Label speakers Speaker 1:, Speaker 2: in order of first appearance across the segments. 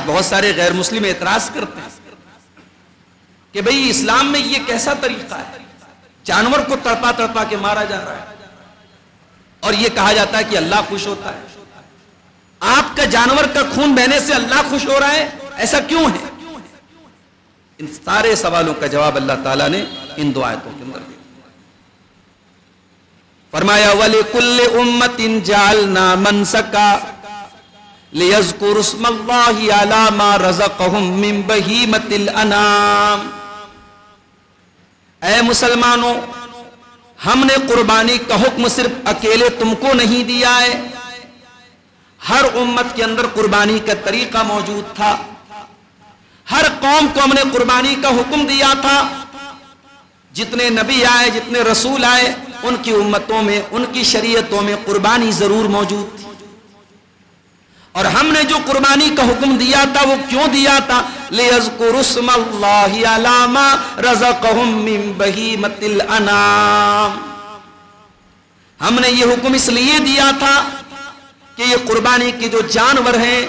Speaker 1: بہت سارے غیر مسلم اعتراض کرتے ہیں کہ بھئی اسلام میں یہ کیسا طریقہ ہے، جانور کو تڑپا تڑپا کے مارا جا رہا ہے اور یہ کہا جاتا ہے کہ اللہ خوش ہوتا ہے۔ آپ کا جانور کا خون بہنے سے اللہ خوش ہو رہا ہے، ایسا کیوں ہے؟ ان سارے سوالوں کا جواب اللہ تعالیٰ نے ان دو آیتوں کے اندر دیا۔ فرمایا وَلِكُلِّ أُمَّةٍ جَعَلْنَا مَنْسَكًا لِيَذْكُرُوا اسْمَ اللَّهِ عَلَى مَا رَزَقَهُم مِّن بَهِيمَةِ الْأَنْعَامِ۔ اے مسلمانوں، ہم نے قربانی کا حکم صرف اکیلے تم کو نہیں دیا ہے، ہر امت کے اندر قربانی کا طریقہ موجود تھا، ہر قوم کو ہم نے قربانی کا حکم دیا تھا۔ جتنے نبی آئے، جتنے رسول آئے، ان کی امتوں میں، ان کی شریعتوں میں قربانی ضرور موجود تھی، اور ہم نے جو قربانی کا حکم دیا تھا وہ کیوں دیا تھا؟ لِيَذْكُرُوا اسْمَ اللَّهِ عَلَى مَا رَزَقَهُم مِّن بَهِيمَةِ الْأَنْعَامِ۔ ہم نے یہ حکم اس لیے دیا تھا کہ یہ قربانی کے جو جانور ہیں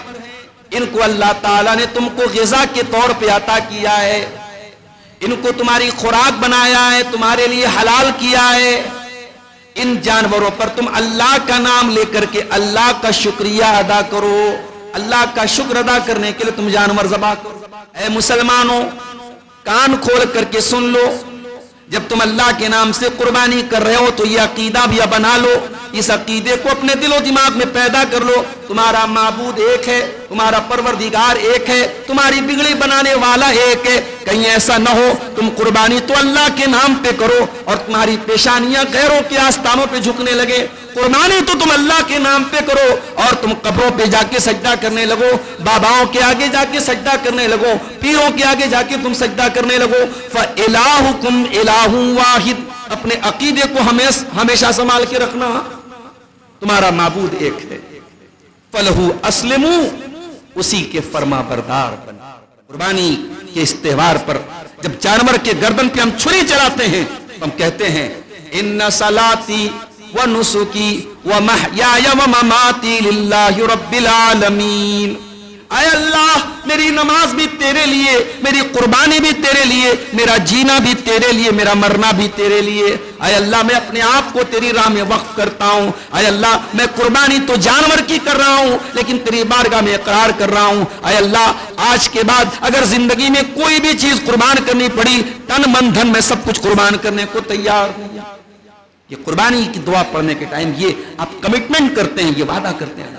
Speaker 1: ان کو اللہ تعالیٰ نے تم کو غذا کے طور پہ عطا کیا ہے، ان کو تمہاری خوراک بنایا ہے، تمہارے لیے حلال کیا ہے۔ ان جانوروں پر تم اللہ کا نام لے کر کے اللہ کا شکریہ ادا کرو، اللہ کا شکر ادا کرنے کے لیے تم جانور ذبح کرو۔ اے مسلمانوں، کان کھول کر کے سن لو، جب تم اللہ کے نام سے قربانی کر رہے ہو تو یہ عقیدہ بھی بنا لو، اس عقیدے کو اپنے دل و دماغ میں پیدا کر لو، تمہارا معبود ایک ہے، تمہارا پروردگار ایک ہے، تمہاری بگڑی بنانے والا ایک ہے۔ کہیں ایسا نہ ہو تم قربانی تو اللہ کے نام پہ کرو اور تمہاری پیشانیاں غیروں کے آستانوں پہ جھکنے لگے۔ قربانی تو تم اللہ کے نام پہ کرو اور تم قبروں پہ جا کے سجدہ کرنے لگو، باباؤں کے آگے جا کے سجدہ کرنے لگو، پیروں کے آگے جا کے تم سجدہ کرنے لگو۔ فَإِلَٰهُكُمْ إِلَٰهٌ وَاحِدٌ، اپنے عقیدے کو ہمیشہ سنبھال کے رکھنا، تمہارا معبود ایک ہے۔ فَلَهُ أَسْلِمُوا، اسی کے فرما بردار بنا۔ قربانی کے اس تہوار پر جب جانور کے گردن پہ ہم چھری چلاتے ہیں ہم کہتے ہیں إِنَّ صَلَاتِي وَنُسُكِي وَمَحْيَايَ وَمَمَاتِي لِلَّهِ رَبِّ الْعَالَمِينَ۔ اے اللہ، میری نماز بھی تیرے لیے، میری قربانی بھی تیرے لیے، میرا جینا بھی تیرے لیے، میرا مرنا بھی تیرے لیے۔ اے اللہ، میں اپنے آپ کو تیری راہ میں وقف کرتا ہوں۔ اے اللہ، میں قربانی تو جانور کی کر رہا ہوں لیکن تیری بارگاہ میں اقرار کر رہا ہوں، اے اللہ، آج کے بعد اگر زندگی میں کوئی بھی چیز قربان کرنی پڑی، تن من دھن میں سب کچھ قربان کرنے کو تیار ہوں۔ یہ قربانی کی دعا پڑھنے کے ٹائم یہ آپ کمٹمنٹ کرتے ہیں، یہ وعدہ کرتے ہیں۔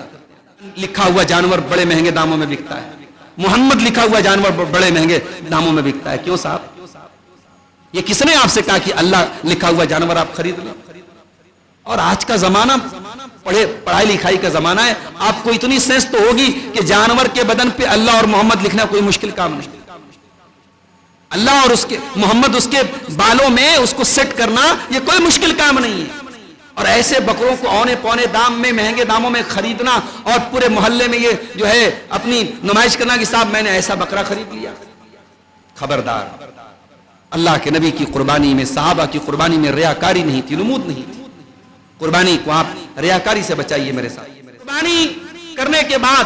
Speaker 1: لکھا ہوا جانور بڑے مہنگے داموں میں بکتا ہے، محمد لکھا ہوا جانور بڑے مہنگے داموں میں بکتا ہے، کیوں صاحب؟ یہ کس نے آپ سے کہا کہ اللہ لکھا ہوا جانور آپ خرید لیں؟ اور آج کا زمانہ پڑھائی لکھائی کا زمانہ ہے، آپ کو اتنی سینس تو ہوگی کہ جانور کے بدن پہ اللہ اور محمد لکھنا کوئی مشکل کام نہیں۔ اللہ اور اس کے محمد اس کے بالوں میں اس کو سیٹ کرنا یہ کوئی مشکل کام نہیں ہے۔ اور ایسے بکروں کو اونے پونے دام میں، مہنگے داموں میں خریدنا اور پورے محلے میں یہ جو ہے اپنی نمائش کرنا کہ صاحب میں نے ایسا بکرا خرید لیا، خبردار۔ اللہ کے نبی کی قربانی میں، صحابہ کی قربانی میں ریاکاری نہیں تھی، نمود نہیں تھی۔ قربانی کو آپ ریاکاری سے بچائیے میرے ساتھ۔ قربانی کرنے کے بعد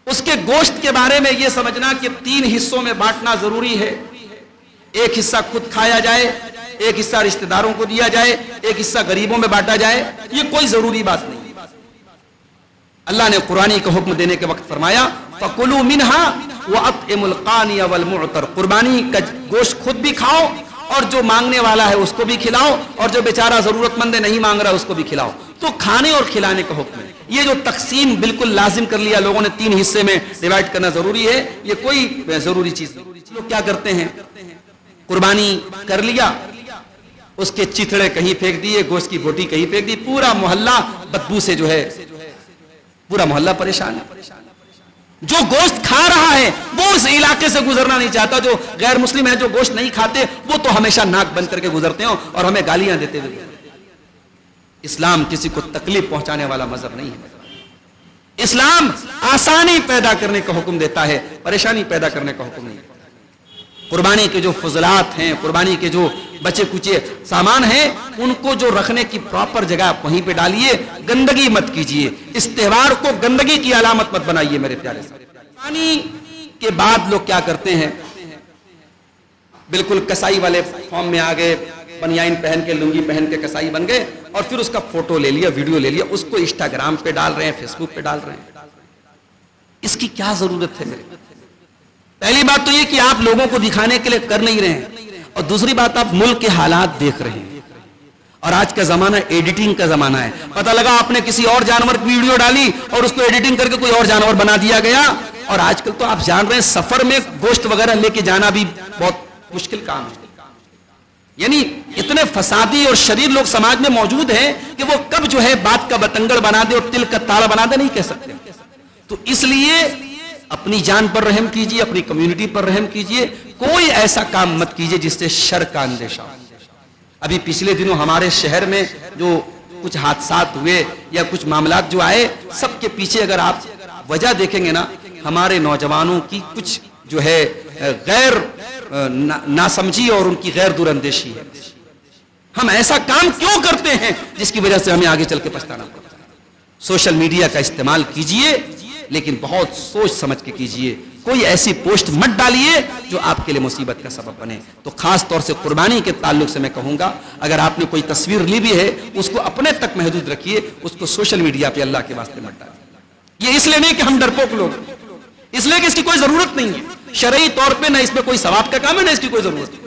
Speaker 1: اس کے گوشت کے بارے میں یہ سمجھنا کہ 3 حصوں میں بانٹنا ضروری ہے۔ ایک حصہ خود کھایا جائے، ایک حصہ رشتہ داروں کو دیا جائے، ایک حصہ غریبوں میں بانٹا جائے، یہ کوئی ضروری بات نہیں۔ اللہ نے قربانی کا حکم دینے کے وقت فرمایا فَكُلُوا مِنْهَا وَأَطْعِمُوا الْقَانِيَ وَالْمُعْتَرَ، قربانی کا گوشت خود بھی کھاؤ اور جو مانگنے والا ہے اس کو بھی کھلاؤ، اور جو بیچارہ ضرورت مند نہیں مانگ رہا اس کو بھی کھلاؤ۔ تو کھانے اور کھلانے کا حکم ہے۔ یہ جو تقسیم بالکل لازم کر لیا لوگوں نے، 3 حصے میں ڈیوائڈ کرنا ضروری ہے، یہ کوئی ضروری چیز نہیں۔ لوگ کیا کرتے ہیں، قربانی کر لیا، اس کے چتھڑے کہیں پھینک دیے، گوشت کی بوٹی کہیں پھینک دی، پورا محلہ بدبو سے جو ہے پورا محلہ پریشان ہے۔ جو گوشت کھا رہا ہے وہ اس علاقے سے گزرنا نہیں چاہتا، جو غیر مسلم ہے جو گوشت نہیں کھاتے وہ تو ہمیشہ ناک بند کر کے گزرتے ہیں اور ہمیں گالیاں دیتے ہوئے۔ اسلام کسی کو تکلیف پہنچانے والا مذہب نہیں ہے۔ اسلام آسانی پیدا کرنے کا حکم دیتا ہے، پریشانی پیدا کرنے کا حکم نہیں۔ قربانی کے جو فضلات ہیں، قربانی کے جو بچے کچے سامان ہیں، ان کو جو رکھنے کی پراپر جگہ آپ وہیں پہ ڈالیے، گندگی مت کیجیے۔ اس تہوار کو گندگی کی علامت مت بنائیے میرے پیارے سے۔ قربانی کے بعد لوگ کیا کرتے ہیں، بالکل کسائی والے فارم میں آ گئے، بنیان پہن کے لنگی پہن کے کسائی بن گئے، اور پھر اس کا فوٹو لے لیا، ویڈیو لے لیا، اس کو انسٹاگرام پہ ڈال رہے ہیں، فیس بک پہ ڈال رہے ہیں۔ اس کی کیا ضرورت ہے میرے؟ پہلی بات تو یہ کہ آپ لوگوں کو دکھانے کے لیے کر نہیں رہے ہیں، اور دوسری بات آپ ملک کے حالات دیکھ رہے ہیں، اور آج کا زمانہ ایڈیٹنگ کا زمانہ ہے۔ پتہ لگا آپ نے کسی اور جانور کی ویڈیو ڈالی اور اس کو ایڈیٹنگ کر کے کوئی اور جانور بنا دیا گیا، اور آج کل تو آپ جان رہے ہیں سفر میں گوشت وغیرہ لے کے جانا بھی بہت مشکل کام ہے۔ یعنی اتنے فسادی اور شریر لوگ سماج میں موجود ہیں کہ وہ کب جو ہے بات کا بتنگڑ بنا دے اور تل کا تالا بنا دے نہیں کہہ سکتے۔ تو اس لیے اپنی جان پر رحم کیجئے، اپنی کمیونٹی پر رحم کیجئے، کوئی ایسا کام مت کیجئے جس سے شر کا اندیشہ ہو۔ ابھی پچھلے دنوں ہمارے شہر میں جو کچھ حادثات ہوئے یا کچھ معاملات جو آئے، سب کے پیچھے اگر آپ وجہ دیکھیں گے نا، ہمارے نوجوانوں کی کچھ جو ہے غیر ناسمجھی اور ان کی غیر دور اندیشی ہے۔ ہم ایسا کام کیوں کرتے ہیں جس کی وجہ سے ہمیں آگے چل کے پچھتانا پڑتا ہے؟ سوشل میڈیا کا استعمال کیجئے، لیکن بہت سوچ سمجھ کے کیجئے۔ کوئی ایسی پوسٹ مت ڈالیے جو آپ کے لیے مصیبت کا سبب بنے۔ تو خاص طور سے قربانی کے تعلق سے میں کہوں گا، اگر آپ نے کوئی تصویر لی بھی ہے اس کو اپنے تک محدود رکھیے، اس کو سوشل میڈیا پہ اللہ کے واسطے مت ڈالیے۔ یہ اس لیے نہیں کہ ہم ڈرپوک لوگ، اس لیے کہ اس کی کوئی ضرورت نہیں ہے، شرعی طور پہ نہ اس میں کوئی ثواب کا کام ہے، نہ اس کی کوئی ضرورت ہے۔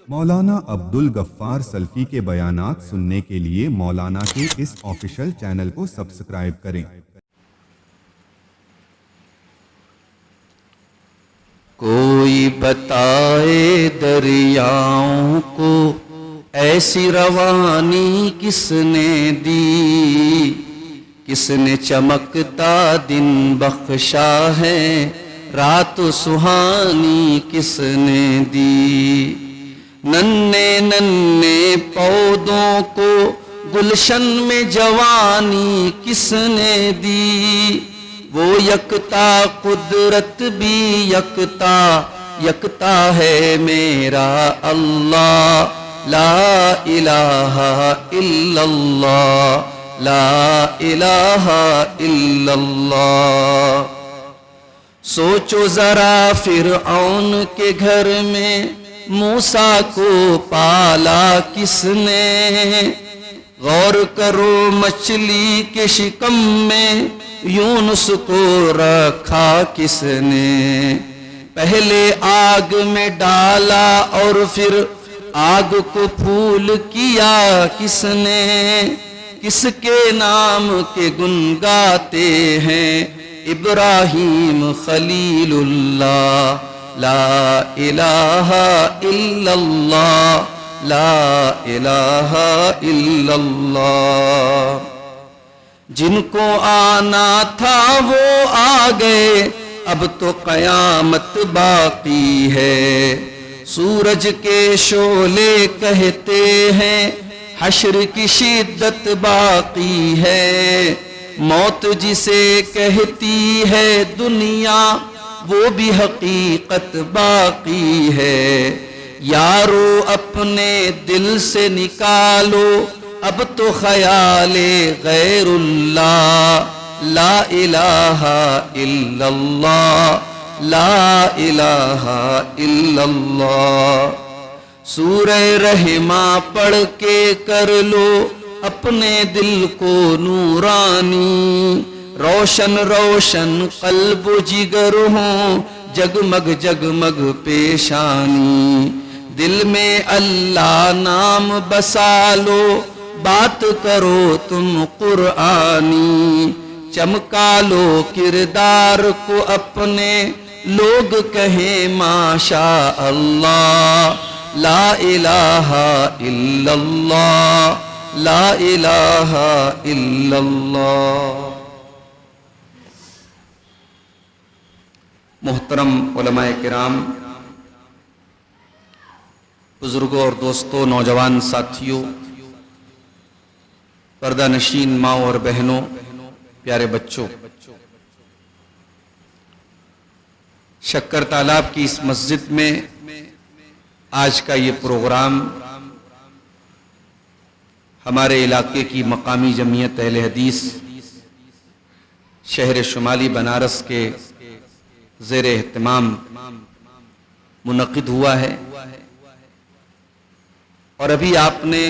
Speaker 2: مولانا عبدالغفار سلفی کے بیانات سننے کے لیے مولانا کے اس آفیشل چینل کو سبسکرائب کریں۔
Speaker 1: کوئی بتائے دریاؤں کو ایسی روانی کس نے دی، کس نے چمکتا دن بخشا ہے، رات سہانی کس نے دی۔ ننھے ننھے پودوں کو گلشن میں جوانی کس نے دی، وہ یکتا قدرت بھی یکتا، یکتا ہے میرا اللہ، لا الہ الا اللہ، لا الہ الا اللہ۔ سوچو ذرا فرعون کے گھر میں موسیٰ کو پالا کس نے، غور کرو مچھلی کے شکم میں یونس کو رکھا کس نے، پہلے آگ میں ڈالا اور پھر آگ کو پھول کیا کس نے، کس کے نام کے گن گاتے ہیں ابراہیم خلیل اللہ، لا الہ الا اللہ، لا الہ الا اللہ۔ جن کو آنا تھا وہ آ گئے، اب تو قیامت باقی ہے، سورج کے شعلے کہتے ہیں حشر کی شدت باقی ہے، موت جسے کہتی ہے دنیا وہ بھی حقیقت باقی ہے، یارو اپنے دل سے نکالو اب تو خیال غیر اللہ، لا الہ الا اللہ، لا الہ الا اللہ۔ سورہ رحمہ پڑھ کے کر لو اپنے دل کو نورانی، روشن روشن قلب و جگر ہوں، جگمگ جگمگ پیشانی، دل میں اللہ نام بسا لو، بات کرو تم قرآنی، چمکا لو کردار کو اپنے، لوگ کہیں ماشاء اللہ، لا الہ الا اللہ، لا الہ الا اللہ۔ محترم علماء کرام، بزرگوں اور دوستوں، نوجوان ساتھیوں، پردہ نشین ماں اور بہنوں، پیارے بچوں، شکر تالاب کی اس مسجد میں آج کا یہ پروگرام ہمارے علاقے کی مقامی جمعیت اہل حدیث شہر شمالی بنارس کے زیر اہتمام منعقد ہوا ہے، اور ابھی آپ نے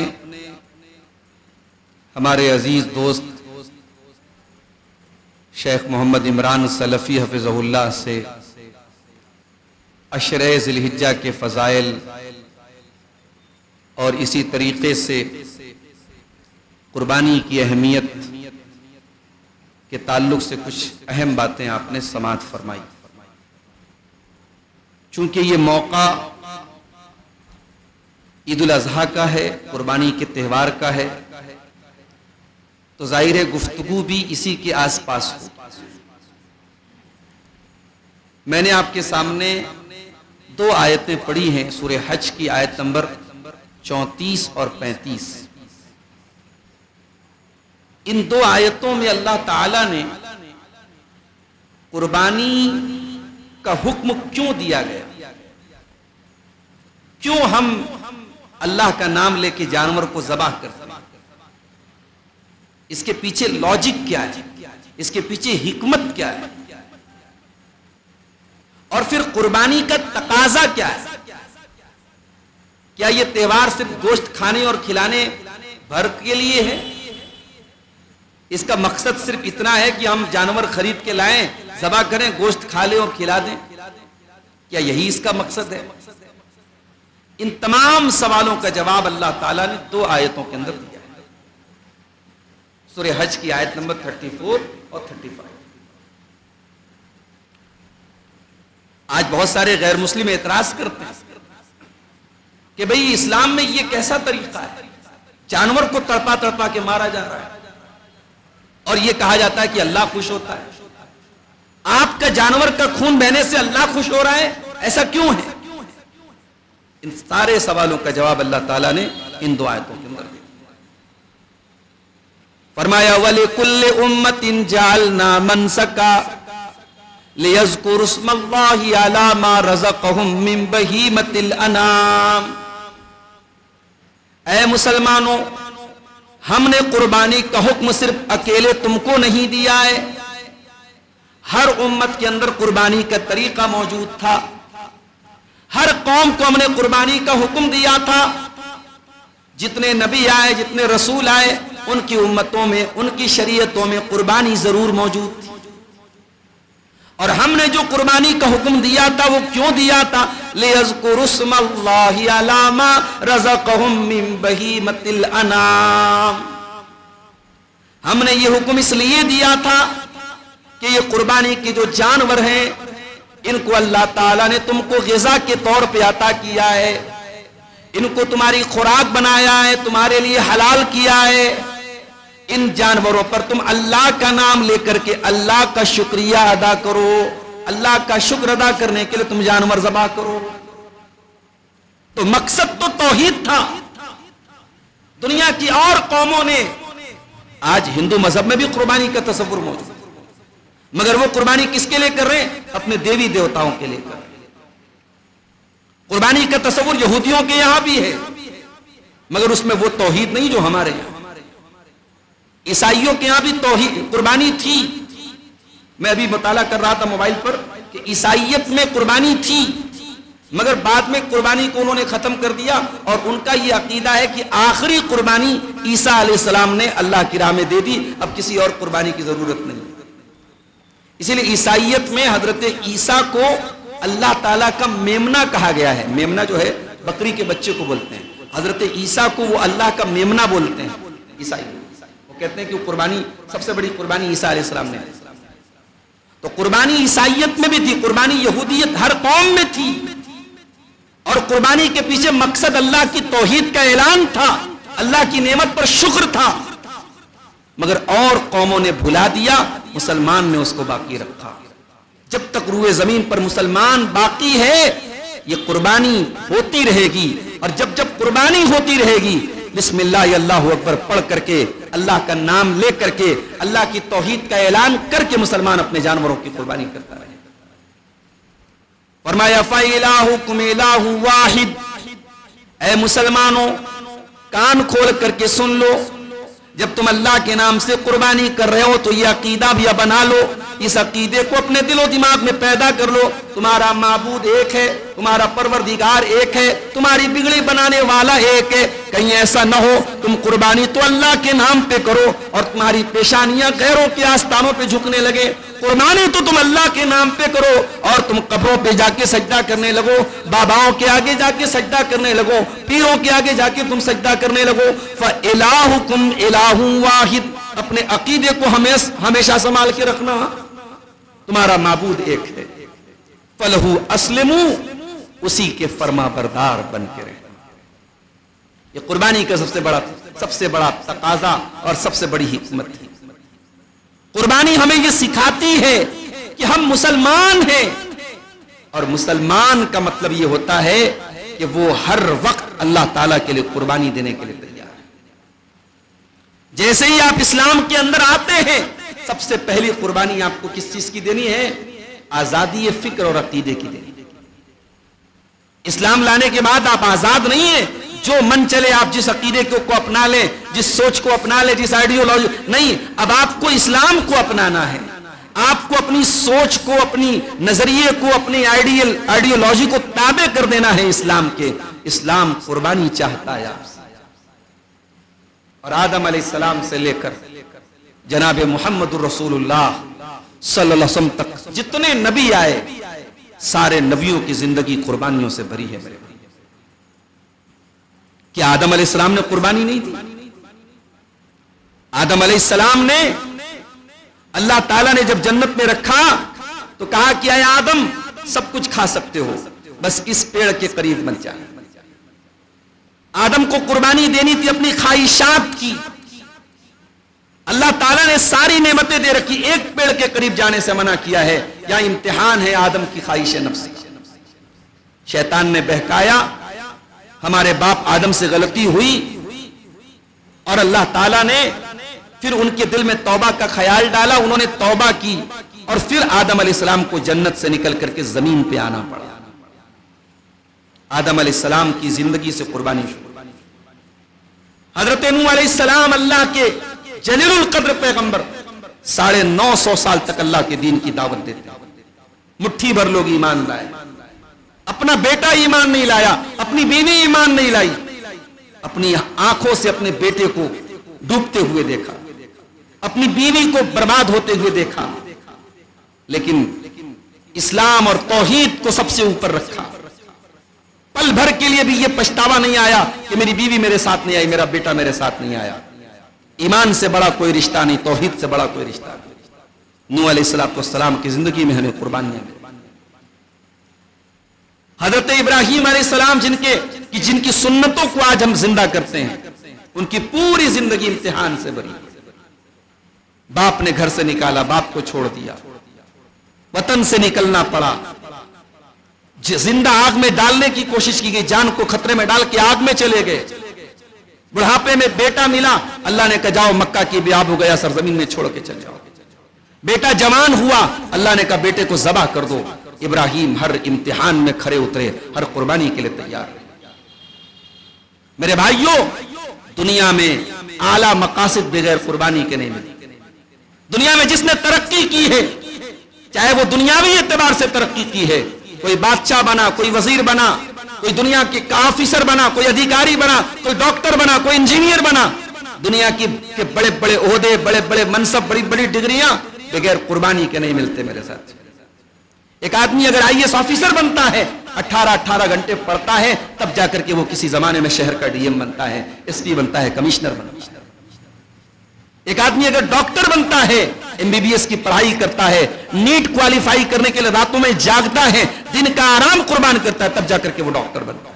Speaker 1: ہمارے عزیز دوست شیخ محمد عمران سلفی حفظہ اللہ سے عشرہ ذی الحجہ کے فضائل اور اسی طریقے سے قربانی کی اہمیت کے تعلق سے کچھ اہم باتیں آپ نے سماعت فرمائی۔ چونکہ یہ موقع عید الاضحیٰ کا ہے، قربانی کے تہوار کا ہے، تو ظاہر ہے گفتگو بھی اسی کے آس پاس ہو۔ میں نے آپ کے سامنے 2 آیتیں پڑھی ہیں، سورہ حج کی آیت نمبر 34 اور 35۔ ان 2 آیتوں میں اللہ تعالی نے قربانی کا حکم کیوں دیا گیا، کیوں ہم اللہ کا نام لے کے جانور کو ذبح کرتے ہیں، اس کے پیچھے لاجک کیا ہے، اس کے پیچھے حکمت کیا ہے، اور پھر قربانی کا تقاضا کیا ہے۔ کیا یہ تہوار صرف گوشت کھانے اور کھلانے بھر کے لیے ہے؟ اس کا مقصد صرف اتنا ہے کہ ہم جانور خرید کے لائیں، ذبح کریں، گوشت کھا لیں اور کھلا دیں؟ کیا یہی اس کا مقصد ہے؟ ان تمام سوالوں کا جواب اللہ تعالیٰ نے 2 آیتوں کے اندر دیا ہے، سورہ حج کی آیت نمبر 34 اور 35۔ آج بہت سارے غیر مسلم اعتراض کرتے ہیں کہ بھئی اسلام میں یہ کیسا طریقہ ہے، جانور کو تڑپا تڑپا کے مارا جا رہا ہے اور یہ کہا جاتا ہے کہ اللہ خوش ہوتا ہے۔ آپ کا جانور کا خون بہنے سے اللہ خوش ہو رہا ہے، ایسا کیوں ہے؟ ان سارے سوالوں کا جواب اللہ تعالیٰ نے ان 2 آیتوں کے اندر دیا۔ فرمایا وَلِكُلِّ أُمَّةٍ جَعَلْنَا مَنْسَكًا لِيَذْكُرُوا اسْمَ اللَّهِ عَلَى مَا رَزَقَهُم مِّن بَهِيمَةِ الْأَنْعَامِ۔ اے مسلمانوں، ہم نے قربانی کا حکم صرف اکیلے تم کو نہیں دیا ہے، ہر امت کے اندر قربانی کا طریقہ موجود تھا، ہر قوم کو ہم نے قربانی کا حکم دیا تھا۔ جتنے نبی آئے، جتنے رسول آئے، ان کی امتوں میں، ان کی شریعتوں میں قربانی ضرور موجود تھی، اور ہم نے جو قربانی کا حکم دیا تھا وہ کیوں دیا تھا؟ لِيَذْكُرُوا اسْمَ اللَّهِ عَلَى مَا رَزَقَهُم مِّن بَهِيمَةِ الْأَنْعَامِ۔ ہم نے یہ حکم اس لیے دیا تھا کہ یہ قربانی کے جو جانور ہیں ان کو اللہ تعالیٰ نے تم کو غذا کے طور پہ عطا کیا ہے، ان کو تمہاری خوراک بنایا ہے، تمہارے لیے حلال کیا ہے۔ ان جانوروں پر تم اللہ کا نام لے کر کے اللہ کا شکریہ ادا کرو، اللہ کا شکر ادا کرنے کے لیے تم جانور ذبح کرو۔ تو مقصد تو توحید تھا۔ دنیا کی اور قوموں نے، آج ہندو مذہب میں بھی قربانی کا تصور موجود ہے، مگر وہ قربانی کس کے لیے کر رہے ہیں؟ اپنے دیوی دیوتاؤں کے لیے کر رہے ہیں۔ قربانی کا تصور یہودیوں کے یہاں بھی ہے، مگر اس میں وہ توحید نہیں جو ہمارے یہاں۔ عیسائیوں کے یہاں بھی توحید قربانی تھی۔ میں ابھی مطالعہ کر رہا تھا موبائل پر کہ عیسائیت میں قربانی تھی، مگر بعد میں قربانی کو انہوں نے ختم کر دیا، اور ان کا یہ عقیدہ ہے کہ آخری قربانی عیسیٰ علیہ السلام نے اللہ کی راہ میں دے دی، اب کسی اور قربانی کی ضرورت نہیں۔ اسی لیے عیسائیت میں حضرت عیسیٰ کو اللہ تعالیٰ کا میمنا کہا گیا ہے۔ میمنا جو ہے بکری کے بچے کو بولتے ہیں، حضرت عیسیٰ کو وہ اللہ کا میمنا بولتے ہیں عیسائی۔ وہ کہتے ہیں کہ وہ قربانی، سب سے بڑی قربانی عیسیٰ علیہ السلام نے۔ تو قربانی عیسائیت میں بھی تھی، قربانی یہودیت ہر قوم میں تھی، اور قربانی کے پیچھے مقصد اللہ کی توحید کا اعلان تھا، اللہ کی نعمت پر شکر تھا، مگر اور قوموں نے بھلا دیا، مسلمان نے اس کو باقی رکھا۔ جب تک روئے زمین پر مسلمان باقی ہے یہ قربانی ہوتی رہے گی، اور جب جب قربانی ہوتی رہے گی بسم اللہ اللہ اکبر پڑھ کر کے، اللہ کا نام لے کر کے، اللہ کی توحید کا اعلان کر کے مسلمان اپنے جانوروں کی قربانی کرتا رہے۔ فرمایا فَإِلَٰهُكُمْ إِلَٰهٌ وَاحِدٌ۔ اے مسلمانوں کان کھول کر کے سن لو، جب تم اللہ کے نام سے قربانی کر رہے ہو تو یہ عقیدہ بھی بنا لو، اس عقیدے کو اپنے دل و دماغ میں پیدا کر لو، تمہارا معبود ایک ہے، تمہارا پروردگار ایک ہے، تمہاری بگڑی بنانے والا ایک ہے۔ کہیں ایسا نہ ہو تم قربانی تو اللہ کے نام پہ کرو اور تمہاری پیشانیاں غیروں کے آستانوں پہ جھکنے لگے۔ قربانی تو تم اللہ کے نام پہ کرو اور تم قبروں پہ جا کے سجدہ کرنے لگو، باباؤں کے آگے جا کے سجدہ کرنے لگو، پیروں کے آگے جا کے تم سجدہ کرنے لگو۔ فَإِلَٰهُكُمْ إِلَٰهٌ وَاحِدٌ، اپنے عقیدے کو ہمیشہ سنبھال کے رکھنا، تمہارا معبود ایک ہے۔ فَلَهُ أَسْلِمُوا، اسی کے فرما بردار بن کے رہنا۔ یہ قربانی کا سب سے بڑا تقاضا اور سب سے بڑی حکمت ہے۔ قربانی ہمیں یہ سکھاتی ہے کہ ہم مسلمان ہیں، اور مسلمان کا مطلب یہ ہوتا ہے کہ وہ ہر وقت اللہ تعالیٰ کے لیے قربانی دینے کے لیے تیار ہے۔ جیسے ہی آپ اسلام کے اندر آتے ہیں، سب سے پہلی قربانی آپ کو کس چیز کی دینی ہے؟ آزادی فکر اور عقیدے کی دینی۔ اسلام لانے کے بعد آپ آزاد نہیں ہیں، جو من چلے آپ جس عقیدے کو اپنا لیں، جس سوچ کو اپنا لیں، جس آئیڈیالوجی، نہیں، اب آپ کو اسلام کو اپنانا ہے، آپ کو اپنی سوچ کو، اپنی نظریے کو، اپنی آئیڈیالوجی کو تابع کر دینا ہے اسلام کے۔ اسلام قربانی چاہتا ہے آپ سے، اور آدم علیہ السلام سے لے کر جناب محمد الرسول اللہ صلی اللہ علیہ وسلم تک جتنے نبی آئے، سارے نبیوں کی زندگی قربانیوں سے بھری ہے میرے بھائی۔ کیا آدم علیہ السلام نے قربانی نہیں دی؟ آدم علیہ السلام نے، اللہ تعالیٰ نے جب جنت میں رکھا تو کہا کہ اے آدم سب کچھ کھا سکتے ہو، بس اس پیڑ کے قریب مت جا۔ آدم کو قربانی دینی تھی اپنی خواہشات کی، اللہ تعالیٰ نے ساری نعمتیں دے رکھی، ایک پیڑ کے قریب جانے سے منع کیا ہے، یا امتحان ہے آدم کی خواہش نفس کی۔ شیطان نے بہکایا، ہمارے باپ آدم سے غلطی ہوئی، اور اللہ تعالیٰ نے پھر ان کے دل میں توبہ کا خیال ڈالا، انہوں نے توبہ کی، اور پھر آدم علیہ السلام کو جنت سے نکل کر کے زمین پہ آنا پڑا۔ آدم علیہ السلام کی زندگی سے قربانی شروع۔ حضرت نوح علیہ السلام اللہ کے جلیل القدر پیغمبر 950 سال تک اللہ کے دین کی دعوت دیتے، مٹھی بھر لوگ ایمان لائے، اپنا بیٹا ایمان نہیں لایا، اپنی بیوی ایمان نہیں لائی، اپنی آنکھوں سے اپنے بیٹے کو ڈوبتے ہوئے دیکھا، اپنی بیوی کو برباد ہوتے ہوئے دیکھا، لیکن اسلام اور توحید کو سب سے اوپر رکھا۔ پل بھر کے لیے بھی یہ پچھتاوا نہیں آیا کہ میری بیوی میرے ساتھ نہیں آئی، میرا بیٹا میرے ساتھ نہیں آیا۔ ایمان سے بڑا کوئی رشتہ نہیں، توحید سے بڑا کوئی رشتہ نہیں۔ نوح علیہ السلام کی زندگی میں ہمیں قربانیاں ملی۔ حضرت ابراہیم علیہ السلام جن کی سنتوں کو آج ہم زندہ کرتے ہیں، ان کی پوری زندگی امتحان سے بھری۔ باپ نے گھر سے نکالا، باپ کو چھوڑ دیا، وطن سے نکلنا پڑا، زندہ آگ میں ڈالنے کی کوشش کی گئی، جان کو خطرے میں ڈال کے آگ میں چلے گئے۔ بڑھاپے میں بیٹا ملا، اللہ نے کہا جاؤ مکہ کی بیاب ہو گیا، سرزمین میں چھوڑ کے چل جاؤ۔ بیٹا جوان ہوا، اللہ نے کہا بیٹے کو ذبح کر دو۔ ابراہیم ہر امتحان میں کھڑے اترے، ہر قربانی کے لیے تیار رہے۔ میرے بھائیوں، دنیا میں اعلیٰ مقاصد بغیر قربانی کے نہیں ملتے۔ دنیا میں جس نے ترقی کی ہے، چاہے وہ دنیاوی اعتبار سے ترقی کی ہے، کوئی بادشاہ بنا، کوئی وزیر بنا، کوئی دنیا کے آفیسر بنا، کوئی ادھیکاری بنا، کوئی ڈاکٹر بنا، کوئی انجینئر بنا، دنیا کے بڑے بڑے عہدے، بڑے بڑے منصب، بڑی بڑی ڈگریاں بغیر قربانی کے نہیں ملتے میرے ساتھ۔ ایک آدمی اگر IAS آفیسر بنتا ہے، 18 گھنٹے پڑھتا ہے، تب جا کر کے وہ کسی زمانے میں شہر کا DM بنتا ہے، SP بنتا ہے، کمشنر بنتا ہے۔ ایک آدمی اگر ڈاکٹر بنتا ہے، MBBS کی پڑھائی کرتا ہے، نیٹ کوالیفائی کرنے کے لیے راتوں میں جاگتا ہے، دن کا آرام قربان کرتا ہے، تب جا کر کے وہ ڈاکٹر بنتا ہے۔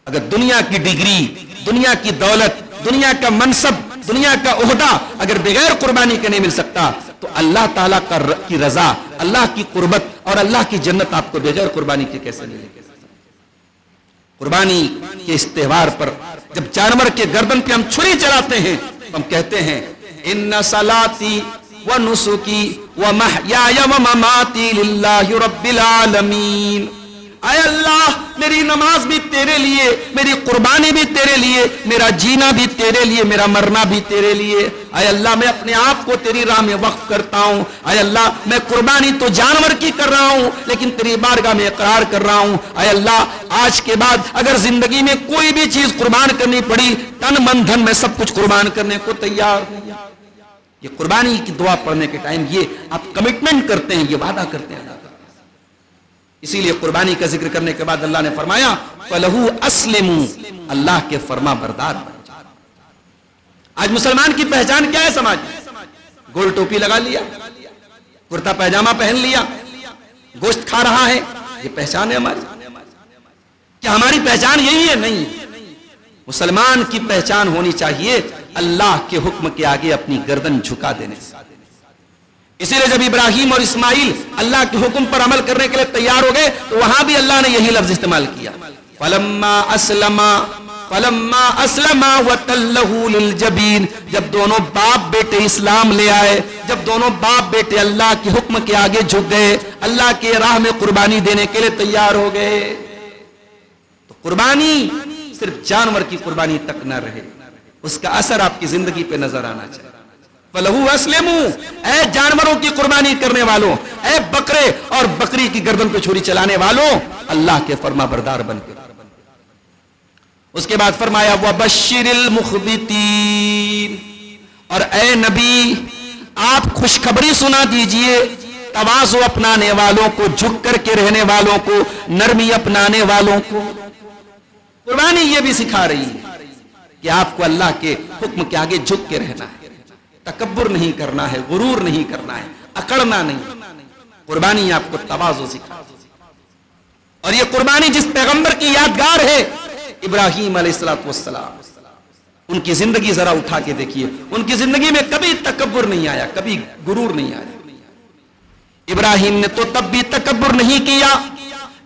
Speaker 1: اگر دنیا کی ڈگری، دنیا کی دولت، دنیا کا منصب، دنیا کا عہدہ اگر بغیر قربانی کے نہیں مل سکتا، تو اللہ تعالیٰ کی رضا، اللہ کی قربت اور اللہ کی جنت آپ کو بغیر قربانی کے کیسے ملے گی؟ قربانی کے اس تہوار پر جب جانور کے گردن پہ ہم چھری چلاتے ہیں، ہم کہتے ہیں ان صلاتی و نسکی و محیای و مماتی للہ رب العالمین۔ اے اللہ میری نماز بھی تیرے لیے، میری قربانی بھی تیرے لیے، میرا جینا بھی تیرے لیے، میرا مرنا بھی تیرے لیے۔ اے اللہ میں اپنے آپ کو تیری راہ میں وقف کرتا ہوں۔ اے اللہ میں قربانی تو جانور کی کر رہا ہوں لیکن تیری بارگاہ میں اقرار کر رہا ہوں، اے اللہ آج کے بعد اگر زندگی میں کوئی بھی چیز قربان کرنی پڑی، تن من دھن میں سب کچھ قربان کرنے کو تیار ہوں۔ یہ قربانی کی دعا پڑھنے کے ٹائم یہ آپ کمٹمنٹ کرتے ہیں، یہ وعدہ کرتے ہیں اللہ کا۔ اسی لیے قربانی کا ذکر کرنے کے بعد اللہ نے فرمایا فَلَهُ أَسْلِمُوا، اللہ کے فرما بردار بن جائے۔ آج مسلمان کی پہچان کیا ہے سماج میں؟ گول ٹوپی لگا لیا، کرتا پیجامہ پہن لیا، گوشت کھا رہا ہے، یہ پہچان ہے ہماری؟ کیا ہماری پہچان یہی ہے؟ نہیں، مسلمان کی پہچان ہونی چاہیے اللہ کے حکم کے آگے اپنی گردن جھکا دینے سے۔ اسی لیے جب ابراہیم اور اسماعیل اللہ کے حکم پر عمل کرنے کے لیے تیار ہو گئے تو وہاں بھی اللہ نے یہی لفظ استعمال کیا، فَلَمَّا أَسْلَمَا وَتَلَّهُ لِلْجَبِينِ، جب دونوں باپ بیٹے اسلام لے آئے، جب دونوں باپ بیٹے اللہ کے حکم کے آگے جھک گئے، اللہ کے راہ میں قربانی دینے کے لیے تیار ہو گئے، تو قربانی صرف جانور کی قربانی تک نہ رہے، اس کا اثر آپ کی زندگی پہ نظر آنا چاہیے۔ فَلَهُ أَسْلِمُوا، اے جانوروں کی قربانی کرنے والوں، اے بکرے اور بکری کی گردن پہ چھری چلانے والوں، اللہ کے فرما بردار بن کے۔ اس کے بعد فرمایا وَبَشِّرِ الْمُخْبِتِينَ، اور اے نبی آپ خوشخبری سنا دیجئے تواضع اپنانے والوں کو، جھک کر کے رہنے والوں کو، نرمی اپنانے والوں کو۔ قربانی یہ بھی سکھا رہی ہے کہ آپ کو اللہ کے حکم کے آگے جھک کے رہنا ہے، تکبر نہیں کرنا ہے، غرور نہیں کرنا ہے، اکڑنا نہیں۔ قربانی آپ کو تواضع سکھا، اور یہ قربانی جس پیغمبر کی یادگار ہے ابراہیم علیہ السلام، ان کی زندگی ذرا اٹھا کے دیکھیے، ان کی زندگی میں کبھی تکبر نہیں آیا، کبھی غرور نہیں آیا۔ ابراہیم نے تو تب بھی تکبر نہیں کیا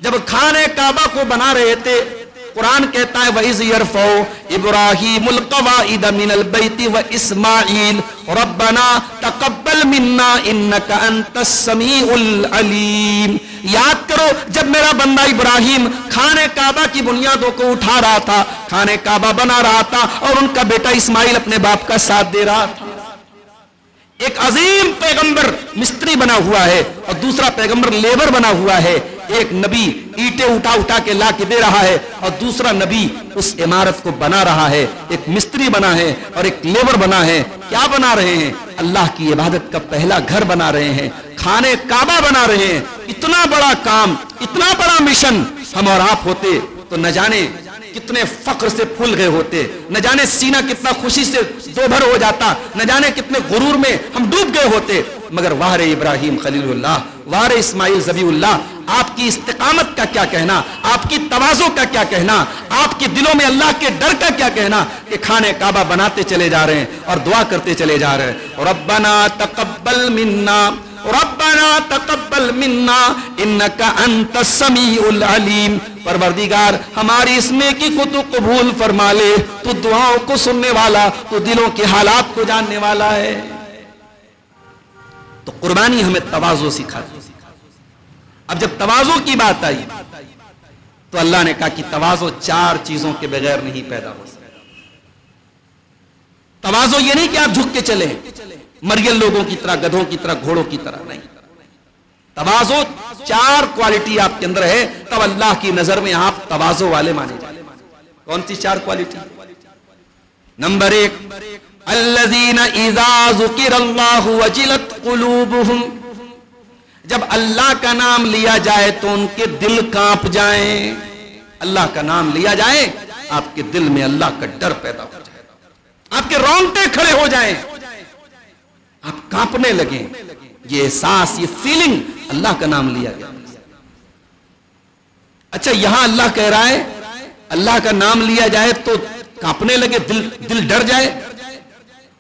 Speaker 1: جب خانہ کعبہ کو بنا رہے تھے۔ قرآن کہتا ہے وَإِذْ يَرْفَعُ إِبْرَاهِيمُ الْقَوَاعِدَ مِنَ الْبَيْتِ وَإِسْمَاعِيلُ رَبَّنَا تَقَبَّلْ مِنَّا إِنَّكَ أَنْتَ السَّمِيعُ الْعَلِيمُ۔ یاد کرو جب میرا بندہ ابراہیم خانہ کعبہ کی بنیادوں کو اٹھا رہا تھا، خانہ کعبہ بنا رہا تھا، اور ان کا بیٹا اسماعیل اپنے باپ کا ساتھ دے رہا تھا۔ ایک عظیم پیغمبر مستری بنا ہوا ہے اور دوسرا پیغمبر لیبر بنا ہوا ہے۔ ایک نبی اینٹیں اٹھا اٹھا کے لا کے دے رہا ہے اور دوسرا نبی اس عمارت کو بنا رہا ہے۔ ایک مستری بنا ہے اور ایک لیبر بنا ہے۔ کیا بنا رہے ہیں؟ اللہ کی عبادت کا پہلا گھر بنا رہے ہیں، خانہ کعبہ بنا رہے ہیں۔ اتنا بڑا کام، اتنا بڑا مشن ہم اور آپ ہوتے تو نہ جانے کتنے فخر سے پھول گئے ہوتے، نہ جانے سینہ کتنا خوشی سے دو بھر ہو جاتا، نہ جانے کتنے غرور میں ہم ڈوب گئے ہوتے۔ مگر وار ابراہیم خلیل اللہ، وار اسماعیل ذبیح اللہ، آپ کی استقامت کا کیا کہنا، آپ کی تواضع کا کیا کہنا، آپ کے دلوں میں اللہ کے ڈر کا کیا کہنا کہ خانہ کعبہ بناتے چلے جا رہے ہیں اور دعا کرتے چلے جا رہے ہیں ربنا تقبل منا، ربنا تقبل منا انک انت السمیع العلیم۔ پروردگار ہماری اس نیکی کو تو قبول فرما لے، تو دعاؤں کو سننے والا، تو دلوں کے حالات کو جاننے والا ہے۔ تو قربانی ہمیں تواضع سکھاتی۔ اب جب تواضع کی بات آئی تو اللہ نے کہا کہ تواضع چار چیزوں کے بغیر نہیں پیدا ہو سکتا۔ تواضع یہ نہیں کہ آپ جھک کے چلیں مرگل لوگوں کی طرح، گدھوں کی طرح، گھوڑوں کی طرح، نہیں۔ تواضع چار کوالٹی آپ کے اندر ہے تب اللہ کی نظر میں آپ تواضع والے مانے جائیں۔ کون سی چار کوالٹی؟ نمبر ایک، الذین اذا ذکر اللہ وجلت قلوبہم، جب اللہ کا نام لیا جائے تو ان کے دل کانپ جائیں۔ اللہ کا نام لیا جائے آپ کے دل میں اللہ کا ڈر پیدا ہو جائے، آپ کے رونگٹے کھڑے ہو جائیں، آپ کانپنے لگیں۔ یہ احساس، یہ فیلنگ اللہ کا نام لیا گیا۔ اچھا یہاں اللہ کہہ رہا ہے اللہ کا نام لیا جائے تو کانپنے لگے، دل ڈر جائے،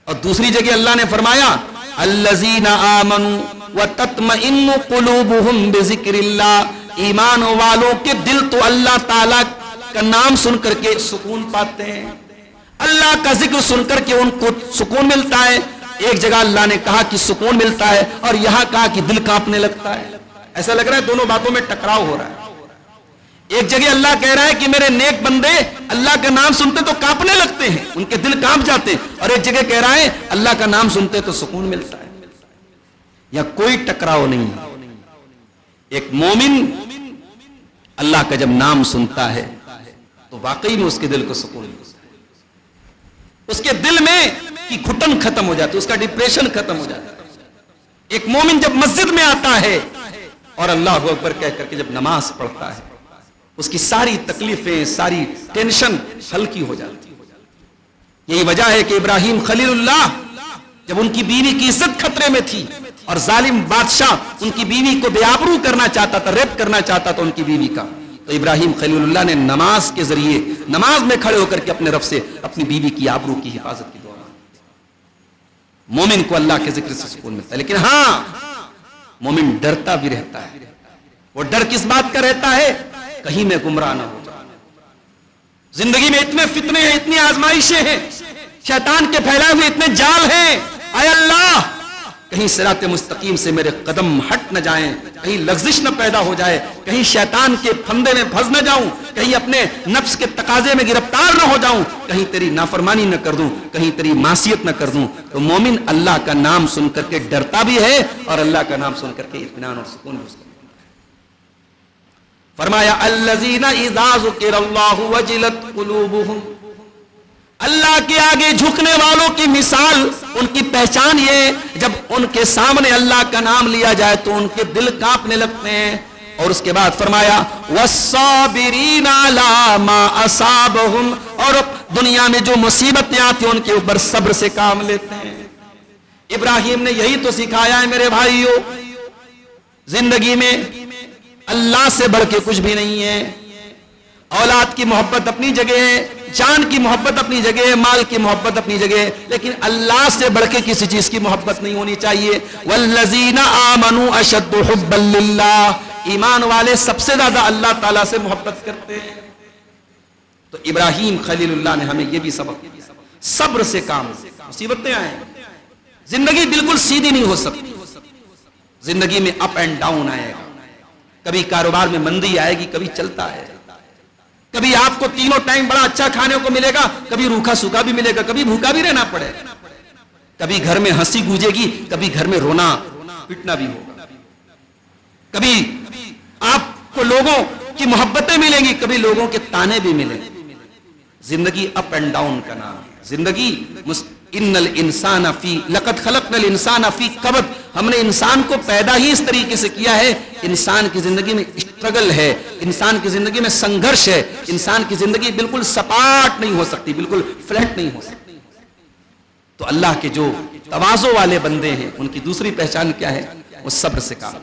Speaker 1: اور دوسری جگہ اللہ نے فرمایا الذین آمنوا وتطمئن قلوبہم بذکر اللہ، ایمان والوں کے دل تو اللہ تعالی کا نام سن کر کے سکون پاتے ہیں، اللہ کا ذکر سن کر کے ان کو سکون ملتا ہے۔ ایک جگہ اللہ نے کہا کہ سکون ملتا ہے اور یہاں کہا کہ دل کانپنے لگتا ہے۔ ایسا لگ رہا ہے دونوں باتوں میں ٹکراؤ ہو رہا ہے۔ ایک جگہ اللہ کہہ رہا ہے کہ میرے نیک بندے اللہ کا نام سنتے تو کانپنے لگتے ہیں، ان کے دل کانپ جاتے ہیں، اور ایک جگہ کہہ رہا ہے اللہ کا نام سنتے تو سکون ملتا ہے، یا کوئی ٹکراؤ نہیں ہے۔ ایک مومن اللہ کا جب نام سنتا ہے تو واقعی میں اس کے دل کو سکون ملتا ہے، اس کے دل میں کی گھٹن ختم ہو جاتی ہے، اس کا ڈپریشن ختم ہو جاتا ہے۔ ایک مومن جب مسجد میں آتا ہے اور اللہ اکبر کہہ کر کے جب نماز پڑھتا ہے، اس کی ساری تکلیفیں، ساری ٹینشن ہلکی ہو جاتی ہے۔ یہی وجہ ہے کہ ابراہیم خلیل اللہ جب ان کی بیوی کی عزت خطرے میں تھی اور ظالم بادشاہ ان کی بیوی کو بے آبرو کرنا چاہتا تھا، ریپ کرنا چاہتا تھا ان کی بیوی کا، تو ابراہیم خلیل اللہ نے نماز کے ذریعے نماز میں کھڑے ہو کر کے اپنے رب سے اپنی بیوی کی آبرو کی حفاظت کی دعا مانگی۔ مومن کو اللہ کے ذکر سے سکون ملتا ہے، لیکن ہاں مومن ڈرتا بھی رہتا ہے۔ وہ ڈر کس بات کا رہتا ہے؟ کہیں میں گمراہ نہ ہو جاؤں۔ زندگی میں اتنے فتنے ہیں، اتنی آزمائشیں ہیں، شیطان کے پھیلائے ہوئے اتنے جال ہیں، اے اللہ کہیں صراط مستقیم سے میرے قدم ہٹ نہ جائیں، کہیں لغزش نہ پیدا ہو جائے، کہیں شیطان کے پھندے میں پھنس نہ جاؤں، کہیں اپنے نفس کے تقاضے میں گرفتار نہ ہو جاؤں، کہیں تیری نافرمانی نہ کر دوں، کہیں تیری معصیت نہ کر دوں۔ تو مومن اللہ کا نام سن کر کے ڈرتا بھی ہے اور اللہ کا نام سن کر کے اطمینان اور سکون بھی اس کو۔ فرمایا الذین اذا ذکر اللہ وجلت قلوبہم، اللہ کے آگے جھکنے والوں کی مثال، ان کی پہچان یہ جب ان کے سامنے اللہ کا نام لیا جائے تو ان کے دل کانپنے لگتے ہیں۔ اور اس کے بعد فرمایا والصابرین علی ما اصابہم، اور دنیا میں جو مصیبتیں آتی ہیں ان کے اوپر صبر سے کام لیتے ہیں۔ ابراہیم نے یہی تو سکھایا ہے میرے بھائیو، زندگی میں اللہ سے بڑھ کے کچھ بھی نہیں ہے۔ اولاد کی محبت اپنی جگہ ہے، جان کی محبت اپنی جگہ ہے، مال کی محبت اپنی جگہ ہے، لیکن اللہ سے بڑھ کے کسی چیز کی محبت نہیں ہونی چاہیے۔ والذین آمنوا اشد حبا للہ، ایمان والے سب سے زیادہ اللہ تعالیٰ سے محبت کرتے ہیں۔ تو ابراہیم خلیل اللہ نے ہمیں یہ بھی سبق دیا، صبر سے کام، مصیبتیں آئیں، زندگی بالکل سیدھی نہیں ہو سکتی، زندگی میں اپ اینڈ ڈاؤن آئے گا، کبھی کاروبار میں مندی آئے گی، کبھی چلتا ہے، کبھی آپ کو تینوں ٹائم بڑا اچھا کھانے کو ملے گا، کبھی روکھا سوکھا بھی ملے گا، کبھی بھوکا بھی رہنا پڑے گا، کبھی گھر میں ہنسی گونجے گی، کبھی گھر میں رونا پٹنا بھی ہوگا، کبھی آپ کو لوگوں کی محبتیں ملیں گی، کبھی لوگوں کے تانے بھی ملیں گے۔ زندگی اپ اینڈ ڈاؤن کا نام ہے، زندگی ان الانسان فی لقد خلقنا الانسان فی کبد، ہم نے انسان کو پیدا ہی اس طریقے سے کیا ہے، انسان کی زندگی میں اسٹرگل ہے، انسان کی زندگی میں سنگھرش ہے، انسان کی زندگی بالکل سپاٹ نہیں ہو سکتی، بالکل فلیٹ نہیں ہو سکتی۔ تو اللہ کے جو تواضع والے بندے ہیں ان کی دوسری پہچان کیا ہے؟ وہ صبر سے کام،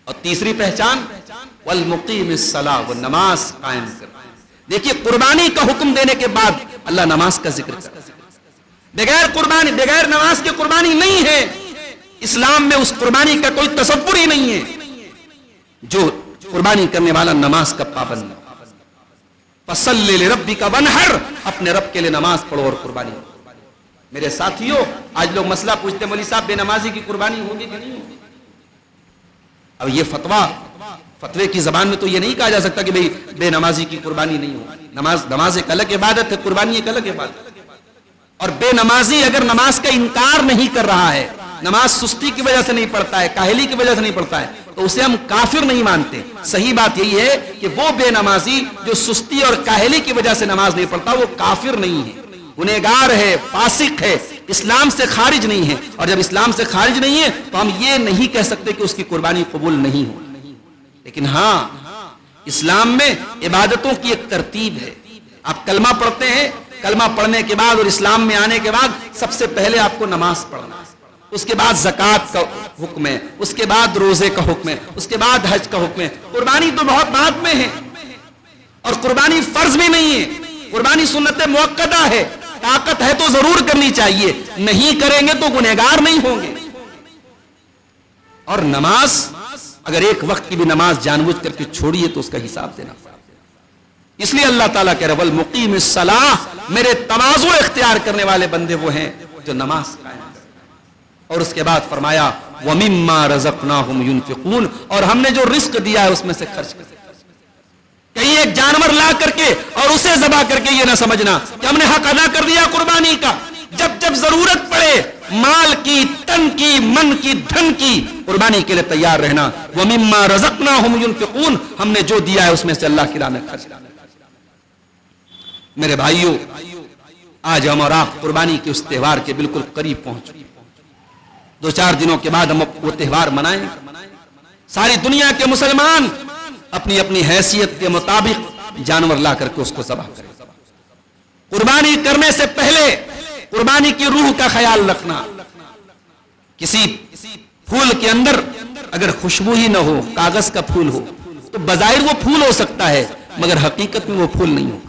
Speaker 1: اور تیسری پہچان والمقیم الصلاۃ، وہ نماز قائم کرنا۔ دیکھیے قربانی کا حکم دینے کے بعد اللہ نماز کا ذکر کرتا ہے، بغیر قربانی، بغیر نماز کے قربانی نہیں ہے، اسلام میں اس قربانی کا کوئی تصور ہی نہیں ہے۔ جو قربانی کرنے والا نماز کا پابند ہے، فصلی لربک وانحر، اپنے رب کے لیے نماز پڑھو اور قربانی کرو۔ میرے ساتھیوں، آج لوگ مسئلہ پوچھتے ہیں مولوی صاحب بے نمازی کی قربانی ہوگی کہ نہیں ہوگی؟ اب یہ فتوے کی زبان میں تو یہ نہیں کہا جا سکتا کہ بھئی بے نمازی کی قربانی نہیں ہوگی۔ نماز ایک الگ عبادت ہے، قربانی ایک الگ عبادت ہے۔ اور بے نمازی اگر نماز کا انکار نہیں کر رہا ہے، نماز سستی کی وجہ سے نہیں پڑھتا ہے، کاہلی کی وجہ سے نہیں پڑھتا ہے، تو اسے ہم کافر نہیں مانتے۔ صحیح بات یہی ہے کہ وہ بے نمازی جو سستی اور کاہلی کی وجہ سے نماز نہیں پڑھتا وہ کافر نہیں ہے، گنہگار ہے، فاسق ہے، اسلام سے خارج نہیں ہے۔ اور جب اسلام سے خارج نہیں ہے تو ہم یہ نہیں کہہ سکتے کہ اس کی قربانی قبول نہیں ہو۔ لیکن ہاں، اسلام میں عبادتوں کی ایک ترتیب ہے۔ آپ کلمہ پڑھتے ہیں، کلمہ پڑھنے کے بعد اور اسلام میں آنے کے بعد سب سے پہلے آپ کو نماز پڑھنا ہے، اس کے بعد زکوٰۃ کا حکم ہے، اس کے بعد روزے کا حکم ہے، اس کے بعد حج کا حکم ہے۔ قربانی تو بہت بعد میں ہے، اور قربانی فرض بھی نہیں ہے، قربانی سنت موقتہ ہے، طاقت ہے تو ضرور کرنی چاہیے، نہیں کریں گے تو گنہگار نہیں ہوں گے۔ اور نماز، اگر ایک وقت کی بھی نماز جان بوجھ کر کے چھوڑیے تو اس کا حساب دینا پڑے۔ اس لیے اللہ تعالیٰ کہہ رہا ہے والمقیم الصلاۃ، میرے تواضع اختیار کرنے والے بندے وہ ہیں جو نماز قائم کرتے۔ اور اس کے بعد فرمایا وَمِمَّا رَزَقْنَاهُمْ يُنْفِقُونَ، اور ہم نے جو رزق دیا ہے اس میں سے خرچ کرتے۔ کہیں ایک جانور لا کر کے اور اسے ذبح کر کے یہ نہ سمجھنا کہ ہم نے حق ادا کر دیا قربانی کا. جب جب ضرورت پڑے مال کی، تن کی، من کی، دھن کی، قربانی کے لیے تیار رہنا. وَمِمَّا رَزَقْنَاهُمْ يُنْفِقُونَ، ہم نے جو دیا ہے اس میں سے اللہ کی راہ میں خرچ. میرے بھائیوں، آج ہم اور آپ قربانی کے اس تہوار کے بالکل قریب پہنچ چکے. 2-4 دنوں کے بعد ہم وہ تہوار منائیں. ساری دنیا کے مسلمان اپنی اپنی حیثیت کے مطابق جانور لا کر کے اس کو ذبح کریں. قربانی کرنے سے پہلے قربانی کی روح کا خیال رکھنا. کسی پھول کے اندر اگر خوشبو ہی نہ ہو، کاغذ کا پھول ہو، تو بظاہر وہ پھول ہو سکتا ہے مگر حقیقت میں وہ پھول نہیں ہو.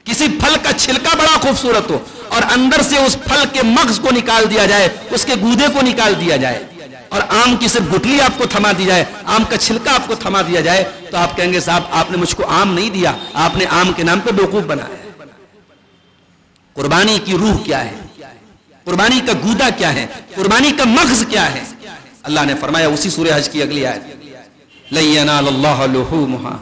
Speaker 1: کسی پھل کا چھلکا بڑا خوبصورت ہو اور اندر سے اس پھل کے مغز کو نکال دیا جائے، اس کے گودے کو نکال دیا جائے اور آم کی صرف گٹلی آپ کو تھما دی جائے، آم کا چھلکا آپ کو تھما دیا جائے، تو آپ کہیں گے صاحب آپ نے مجھ کو آم نہیں دیا، آپ نے آم کے نام پہ بیوقوف بنایا. قربانی کی روح کیا ہے؟ قربانی کا گودا کیا ہے؟ قربانی کا مغز کیا ہے؟ اللہ نے فرمایا اسی سورہ حج کی اگلی آیت، لَن يَنَالَ اللَّهَ لُحُومُهَا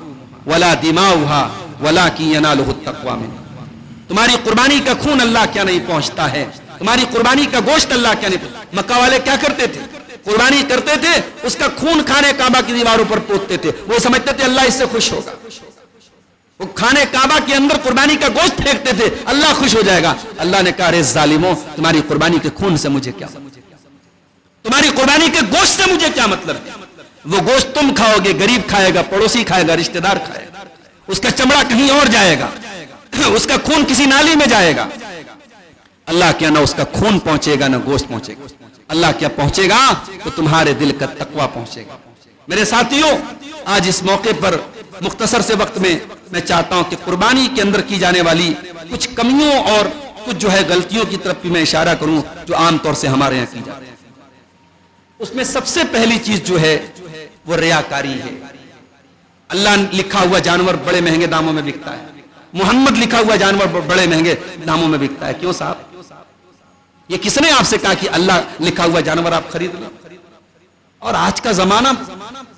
Speaker 1: وَلَا دِمَاؤُهَا وَلَكِن يَنَالُهُ التَّقْوَىٰ مِنكُمْ. تمہاری قربانی کا خون اللہ کیا نہیں پہنچتا ہے، تمہاری قربانی کا گوشت اللہ کیا نہیں پہنچتا. مکہ والے کیا کرتے تھے؟ قربانی کرتے تھے، اس کا خون کھانے کعبہ کی دیواروں پر پوتتے تھے. وہ سمجھتے تھے اللہ اس سے خوش ہوگا. وہ کھانے کعبہ کے اندر قربانی کا گوشت پھینکتے تھے، اللہ خوش ہو جائے گا. اللہ نے کہا رے ظالموں، تمہاری قربانی کے خون سے مجھے کیا، تمہاری قربانی کے گوشت سے مجھے کیا مطلب. وہ گوشت تم کھاؤ گے، غریب کھائے گا، پڑوسی کھائے گا، رشتہ دار کھائے گا، اس کا چمڑا کہیں اور جائے گا، اس کا خون کسی نالی میں جائے گا. اللہ کیا نہ اس کا خون پہنچے گا نہ گوشت پہنچے گا. اللہ کیا پہنچے گا تو تمہارے دل کا تقویٰ پہنچے گا. میرے ساتھیوں، آج اس موقع پر مختصر سے وقت میں چاہتا ہوں کہ قربانی کے اندر کی جانے والی کچھ کمیوں اور کچھ جو ہے غلطیوں کی طرف بھی میں اشارہ کروں جو عام طور سے ہمارے یہاں کی جاتی ہے. اس میں سب سے پہلی چیز جو ہے وہ ریاکاری ہے. اللہ لکھا ہوا جانور بڑے مہنگے داموں میں بکتا ہے، محمد لکھا ہوا جانور بڑے مہنگے داموں میں بکتا ہے. کیوں صاحب؟ یہ کس نے آپ سے کہا کہ اللہ لکھا ہوا جانور آپ خرید لیں؟ اور آج کا زمانہ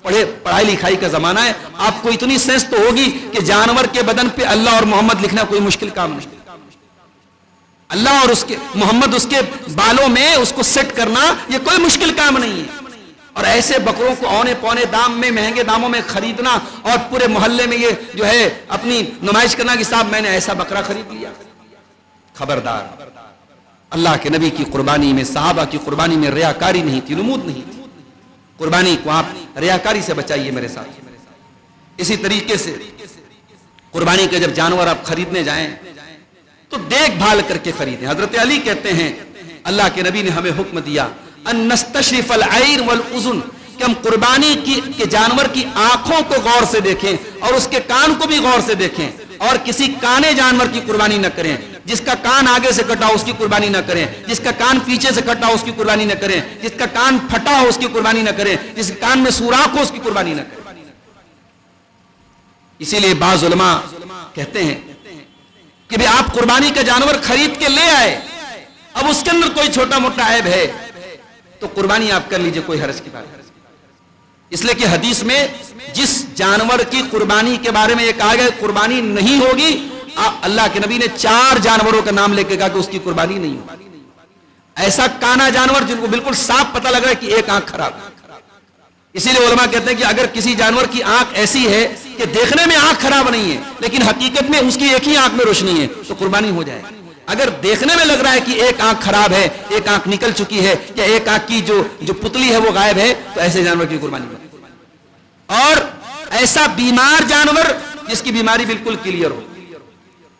Speaker 1: پڑھائی لکھائی کا زمانہ ہے، آپ کو اتنی سینس تو ہوگی کہ جانور کے بدن پہ اللہ اور محمد لکھنا کوئی مشکل کام نہیں. اللہ اور اس کے محمد اس کے بالوں میں اس کو سیٹ کرنا یہ کوئی مشکل کام نہیں ہے. اور ایسے بکروں کو اونے پونے دام میں مہنگے داموں میں خریدنا اور پورے محلے میں یہ جو ہے اپنی نمائش کرنا کہ صاحب میں نے ایسا بکرا خرید لیا. خبردار، اللہ کے نبی کی قربانی میں، صحابہ کی قربانی میں ریاکاری نہیں تھی، نمود نہیں تھی. قربانی کو آپ ریاکاری سے بچائیے میرے ساتھ. اسی طریقے سے قربانی کے جب جانور آپ خریدنے جائیں تو دیکھ بھال کر کے خریدیں. حضرت علی کہتے ہیں اللہ کے نبی نے ہمیں حکم دیا ان نستشرف العیر والاذن، کہ ہم قربانی کے جانور کی آنکھوں کو غور سے دیکھیں اور اس کے کان کو بھی غور سے دیکھیں، اور کسی کانے جانور کی قربانی نہ کریں. جس کا کان آگے سے کٹا ہو اس کی قربانی نہ کریں، جس کا کان پیچھے سے کٹا ہو اس کی قربانی نہ کریں، جس کا کان پھٹا ہو اس کی قربانی نہ کریں، جس کے کان میں سوراخ ہو اس کی قربانی نہ کریں. اسی لیے بعض علماء کہتے ہیں کہ بھی آپ قربانی کا جانور خرید کے لے آئے، اب اس کے اندر کوئی چھوٹا موٹا عیب ہے تو قربانی آپ کر لیجئے، کوئی حرج کی بات نہیں. اس لیے کہ حدیث میں جس جانور کی قربانی کے بارے میں یہ کہا گیا قربانی نہیں ہوگی، اللہ کے نبی نے 4 جانوروں کا نام لے کے کہا کہ اس کی قربانی نہیں ہوگی. ایسا کانا جانور جن کو بالکل صاف پتہ لگ رہا ہے کہ ایک آنکھ خراب ہے. اسی لیے علماء کہتے ہیں کہ اگر کسی جانور کی آنکھ ایسی ہے کہ دیکھنے میں آنکھ خراب نہیں ہے لیکن حقیقت میں اس کی ایک ہی آنکھ میں روشنی ہے تو قربانی ہو جائے. اگر دیکھنے میں لگ رہا ہے کہ ایک آنکھ خراب ہے، ایک آنکھ نکل چکی ہے، یا ایک آنکھ کی جو پتلی ہے وہ غائب ہے، تو ایسے جانور کی قربانی ہو. اور ایسا بیمار جانور جس کی بیماری بالکل کلیئر ہو،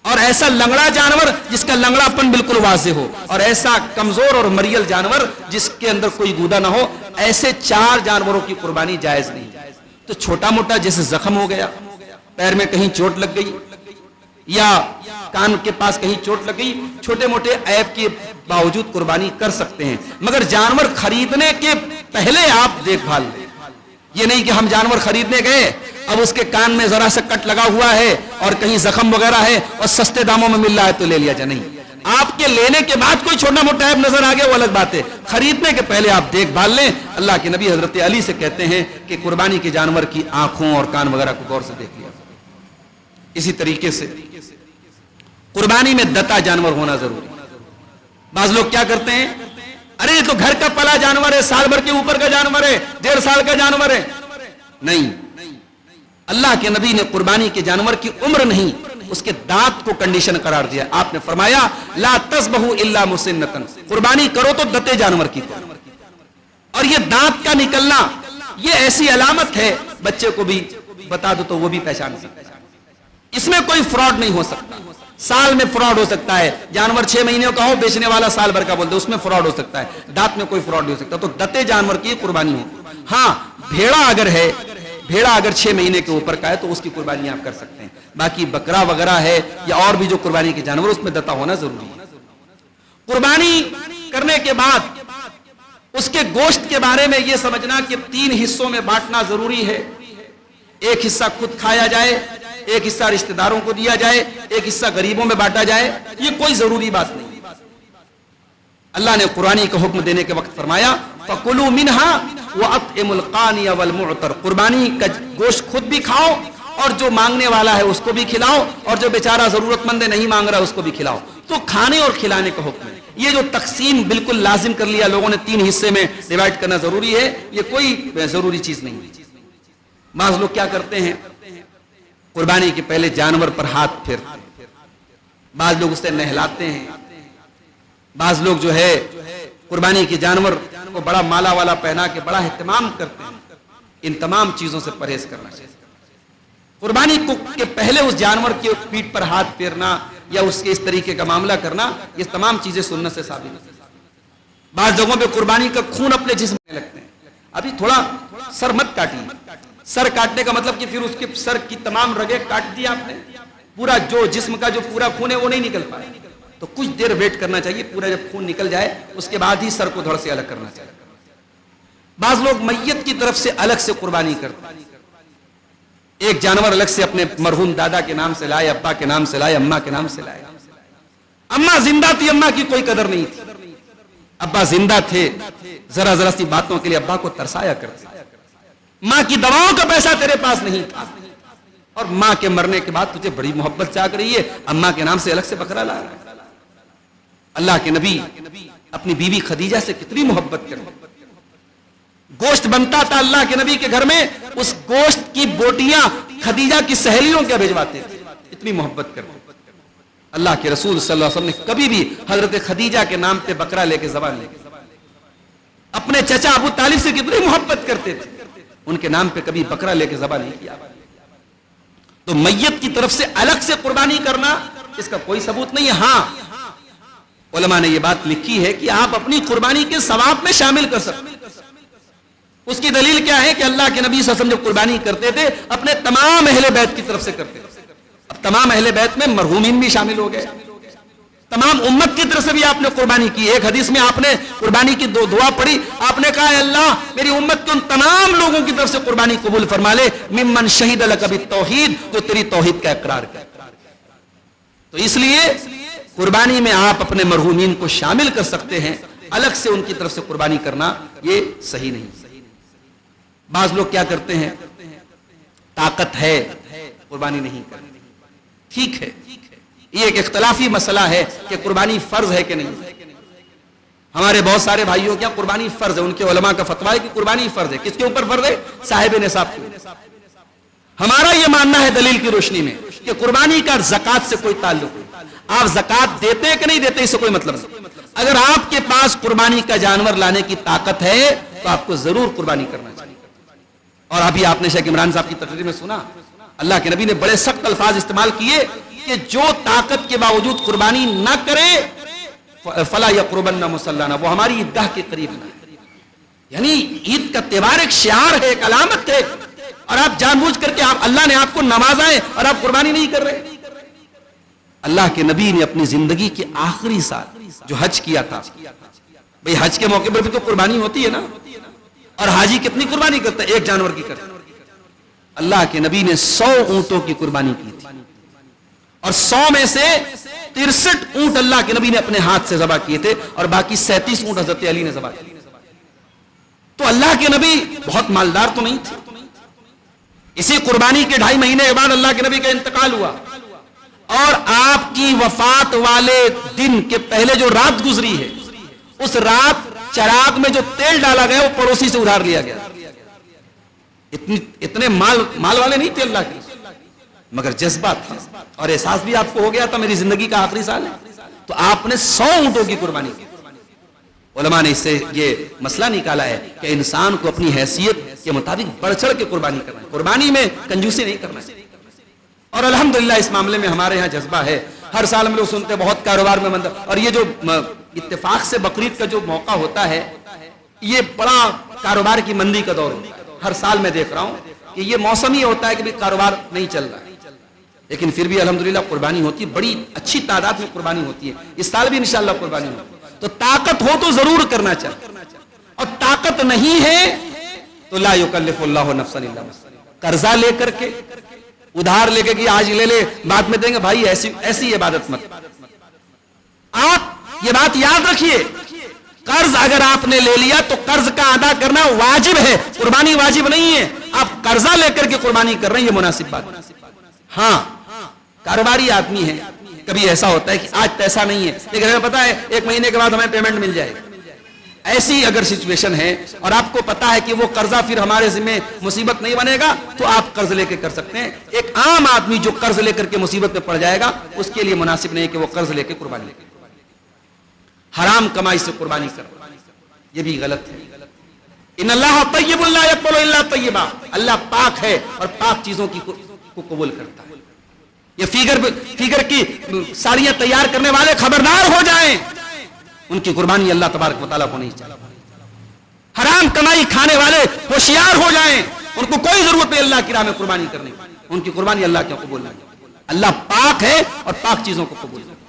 Speaker 1: اور ایسا لنگڑا جانور جس کا لنگڑا پن بالکل واضح ہو، اور ایسا کمزور اور مریل جانور جس کے اندر کوئی گودا نہ ہو، ایسے 4 جانوروں کی قربانی جائز نہیں. تو چھوٹا موٹا جیسے زخم ہو گیا، پیر میں کہیں چوٹ لگ گئی یا کان کے پاس کہیں چوٹ لگ گئی، چھوٹے موٹے عیب کے باوجود قربانی کر سکتے ہیں. مگر جانور خریدنے کے پہلے آپ دیکھ بھال لیں. یہ نہیں کہ ہم جانور خریدنے گئے، اب اس کے کان میں ذرا سا کٹ لگا ہوا ہے اور کہیں زخم وغیرہ ہے اور سستے داموں میں مل رہا ہے تو لے لیا جائے. نہیں، آپ کے لینے کے بعد کوئی چھوٹا موٹا عیب نظر آ گیا وہ الگ بات ہے، خریدنے کے پہلے آپ دیکھ بھال لیں. اللہ کے نبی حضرت علی سے کہتے ہیں کہ قربانی کے جانور کی آنکھوں اور کان وغیرہ کو غور سے دیکھ لیا. اسی طریقے سے قربانی میں دتا جانور ہونا ضروری ہے. بعض لوگ کیا کرتے ہیں، ارے یہ تو گھر کا پلا جانور ہے، سال بھر کے اوپر کا جانور ہے، 1.5 سال کا جانور ہے. نہیں، اللہ کے نبی نے قربانی کے جانور کی عمر نہیں، اس کے دانت کو کنڈیشن قرار دیا. آپ نے فرمایا لا تذبحوا الا مسنۃ، قربانی کرو تو دتے جانور کی کرو. اور یہ دانت کا نکلنا یہ ایسی علامت ہے، بچے کو بھی بتا دو تو وہ بھی پہچان سکتا ہے. اس میں کوئی فراڈ نہیں ہو سکتا. سال میں فراڈ ہو سکتا ہے، جانور 6 مہینے کا ہو، بیچنے والا سال بھر کا بول دے، اس میں فراڈ ہو سکتا ہے. دانت میں کوئی فراڈ نہیں ہو سکتا. تو دتے جانور کی قربانی ہو. ہاں بھیڑا اگر ہے، بھیڑا اگر 6 مہینے کے اوپر کا ہے تو اس کی قربانی آپ کر سکتے ہیں. باقی بکرا وغیرہ ہے یا اور بھی جو قربانی کے جانور، اس میں دتا ہونا ضروری ہے. قربانی کرنے کے بعد اس کے گوشت کے بارے میں یہ سمجھنا کہ 3 حصوں میں بانٹنا ضروری ہے. ایک حصہ خود کھایا جائے، ایک حصہ رشتہ داروں کو دیا جائے، ایک حصہ غریبوں میں بانٹا جائے. یہ کوئی ضروری بات نہیں. اللہ نے قربانی کا حکم دینے کے وقت فرمایا فَكُلُوا مِنْهَا وَأَطْعِمُوا الْقَانِيَ وَالْمُعْتَرَ، قربانی کا گوشت خود بھی کھاؤ اور جو مانگنے والا ہے اس کو بھی کھلاؤ، اور جو بیچارہ ضرورت مند ہے نہیں مانگ رہا اس کو بھی کھلاؤ. تو کھانے اور کھلانے کا حکم ہے. یہ جو تقسیم بالکل لازم کر لیا لوگوں نے، 3 حصے میں ڈیوائڈ کرنا ضروری ہے، یہ کوئی ضروری چیز نہیں. بعض لوگ کیا کرتے ہیں، قربانی کے پہلے جانور پر ہاتھ پھیرتے ہیں، بعض لوگ اسے نہلاتے ہیں، بعض لوگ جو ہے قربانی کے جانور کو بڑا مالا والا پہنا کے بڑا اہتمام کرتے ہیں. ان تمام چیزوں سے پرہیز کرنا چاہیے. قربانی کے پہلے اس جانور کی پیٹھ پر ہاتھ پھیرنا یا اس کے اس طریقے کا معاملہ کرنا، یہ تمام چیزیں سنت سے ثابت ہیں. بعض جگہوں پہ قربانی کا خون اپنے جسم میں لگتے ہیں. ابھی تھوڑا سر مت کاٹیے. سر کاٹنے کا مطلب کہ پھر اس کے سر کی تمام رگیں کاٹ دی آپ نے، پورا جو جسم کا جو پورا خون ہے وہ نہیں نکل پائے. تو کچھ دیر ویٹ کرنا چاہیے، پورا جب خون نکل جائے اس کے بعد ہی سر کو دھڑ سے الگ کرنا چاہیے. بعض لوگ میت کی طرف سے الگ سے قربانی کرتے ہیں. ایک جانور الگ سے اپنے مرحوم دادا کے نام سے لائے، ابا کے نام سے لائے، اماں کے نام سے لائے. اماں زندہ تھی، اماں کی کوئی قدر نہیں تھی. ابا زندہ تھے، ذرا ذرا سی باتوں کے لیے ابا کو ترسایا کرتے. ماں کی دواؤں کا پیسہ تیرے پاس نہیں تھا، اور ماں کے مرنے کے بعد تجھے بڑی محبت جاگ رہی ہے، اماں کے نام سے الگ سے بکرا لا رہا ہے. اللہ کے نبی اپنی بیوی خدیجہ سے کتنی محبت کرتے. گوشت بنتا تھا اللہ کے نبی کے گھر میں، اس گوشت کی بوٹیاں خدیجہ کی سہیلیوں کیا بھیجواتے تھے، اتنی محبت کرتے. اللہ کے رسول صلی اللہ علیہ وسلم نے کبھی بھی حضرت خدیجہ کے نام پہ بکرا لے کے ذبح نہیں. اپنے چچا ابو طالب سے کتنی محبت کرتے تھے، ان کے نام پہ کبھی بکرا لے کے ذبح نہیں کیا. تو میت کی طرف سے الگ سے قربانی کرنا اس کا کوئی ثبوت نہیں ہے. ہاں علماء نے یہ بات لکھی ہے کہ آپ اپنی قربانی کے ثواب میں شامل کر سکتے. اس کی دلیل کیا ہے کہ اللہ کے نبی صلی اللہ علیہ وسلم جب قربانی کرتے تھے اپنے تمام اہل بیت کی طرف سے کرتے تھے. اب تمام اہل بیت میں مرحومین بھی شامل ہو گئے، تمام امت کی طرف سے بھی آپ نے قربانی کی. ایک حدیث میں آپ نے قربانی کی دعا پڑھی، آپ نے کہا اللہ میری امت کے ان تمام لوگوں کی طرف سے قربانی قبول فرما لے، ممن شہید لک بالتوحید، جو تیری توحید کا اقرار کرے. تو اس لیے قربانی میں آپ اپنے مرحومین کو شامل کر سکتے ہیں، الگ سے ان کی طرف سے قربانی کرنا یہ صحیح نہیں. بعض لوگ کیا کرتے ہیں، طاقت ہے قربانی نہیں کرتے. ٹھیک ہے، یہ ایک اختلافی مسئلہ ہے کہ قربانی فرض ہے کہ نہیں. ہمارے بہت سارے بھائیوں کیا قربانی فرض ہے، ان کے علماء کا فتویٰ ہے کہ قربانی فرض ہے. کس کے اوپر فرض ہے؟ صاحب نصاب کے. ہمارا یہ ماننا ہے دلیل کی روشنی میں کہ قربانی کا زکات سے کوئی تعلق نہیں. آپ زکات دیتے ہیں کہ نہیں دیتے اس سے کوئی مطلب نہیں. اگر آپ کے پاس قربانی کا جانور لانے کی طاقت ہے تو آپ کو ضرور قربانی کرنا چاہیے. اور ابھی آپ نے شیخ عمران صاحب کی تقریر میں سنا، اللہ کے نبی نے بڑے سخت الفاظ استعمال کیے کہ جو طاقت کے باوجود قربانی نہ کرے فلا یقربن مصلانا، وہ ہماری عیدگاہ کے قریب نہ. یعنی عید کا تہوار ایک شعار ہے، ایک علامت ہے، اور آپ جان بوجھ کر کے اللہ نے آپ کو نوازا ہے اور آپ قربانی نہیں کر رہے. اللہ کے نبی نے اپنی زندگی کے آخری سال جو حج کیا تھا، بھئی حج کے موقع پر بھی تو قربانی ہوتی ہے نا، اور حاجی کتنی قربانی کرتا ہے؟ ایک جانور کی کرتا ہے. اللہ کے نبی نے 100 اونٹوں کی قربانی کی تھی، اور 100 میں سے 63 اونٹ اللہ کے نبی نے اپنے ہاتھ سے ذبح کیے تھے، اور باقی 37 اونٹ حضرت علی نے ذبح کیے. تو اللہ کے نبی بہت مالدار تو نہیں تھے، اسی قربانی کے 2.5 مہینے کے بعد اللہ کے نبی کا انتقال ہوا، اور آپ کی وفات والے دن کے پہلے جو رات گزری ہے، اس رات چراغ میں جو تیل ڈالا گیا وہ پڑوسی سے ادھار لیا گیا. اتنے مال والے نہیں تھے اللہ کے، مگر جذبہ تھا اور احساس بھی آپ کو ہو گیا تھا میری زندگی کا آخری سال ہے، تو آپ نے 100 اونٹوں کی قربانی کی. علماء نے اس سے یہ مسئلہ نکالا ہے کہ انسان کو اپنی حیثیت کے مطابق بڑھ چڑھ کے قربانی کرنا ہے، قربانی میں کنجوسی نہیں کرنا ہے. اور الحمدللہ اس معاملے میں ہمارے ہاں جذبہ ہے. ہر سال ہم لوگ سنتے بہت کاروبار میں مند، اور یہ جو اتفاق سے بقرعید کا جو موقع ہوتا ہے یہ بڑا کاروبار کی مندی کا دور ہوتا ہے. ہر سال میں دیکھ رہا ہوں کہ یہ موسم ہی ہوتا ہے کہ کاروبار نہیں چل رہا ہے، لیکن پھر بھی الحمدللہ قربانی ہوتی ہے، بڑی اچھی تعداد میں قربانی ہوتی ہے. اس سال بھی انشاءاللہ قربانی ہوتی ہے. تو طاقت ہو تو ضرور کرنا چاہیے، اور طاقت نہیں ہے تو لا یکلف اللہ نفسا الا وسعها. قرضہ لے کر کے، ادھار لے کے کہ آج لے لے بعد میں دیں گے، بھائی ایسی عبادت مت. آپ یہ بات یاد رکھیے، قرض اگر آپ نے لے لیا تو قرض کا ادا کرنا واجب ہے، قربانی واجب نہیں ہے. آپ قرضہ لے کر کے قربانی کر رہے ہیں، یہ مناسب بات. ہاں کاروباری آدمی ہے، کبھی ایسا ہوتا ہے کہ آج پیسہ نہیں ہے لیکن ہمیں پتا ہے 1 مہینے کے بعد ہمیں پیمنٹ مل جائے گی. ایسی اگر سچویشن ہے اور آپ کو پتا ہے کہ وہ قرضہ پھر ہمارے ذمہ مصیبت نہیں بنے گا تو آپ قرض لے کے کر سکتے ہیں. ایک عام آدمی جو قرض لے کر کے مصیبت میں پڑ جائے گا اس کے لیے مناسب نہیں کہ وہ قرض لے کے قربانی لے کے حرام کمائی سے قربانی کر، یہ بھی غلط ہے. ان اللہ طیب لا یقبل الا طیبا، اللہ پاک ہے اور پاک چیزوں کو قبول کرتا ہے. یہ فیگر کی ساڑیاں تیار کرنے والے خبردار ہو جائیں، ان کی قربانی اللہ تبارک و تعالیٰ کو نہیں چاہیے. حرام کمائی کھانے والے ہوشیار ہو جائیں، ان کو کوئی ضرورت نہیں اللہ کی راہ میں قربانی کرنے کی، ان کی قربانی اللہ کیوں قبول نہیں. اللہ پاک ہے اور پاک چیزوں کو قبول کرتا ہے.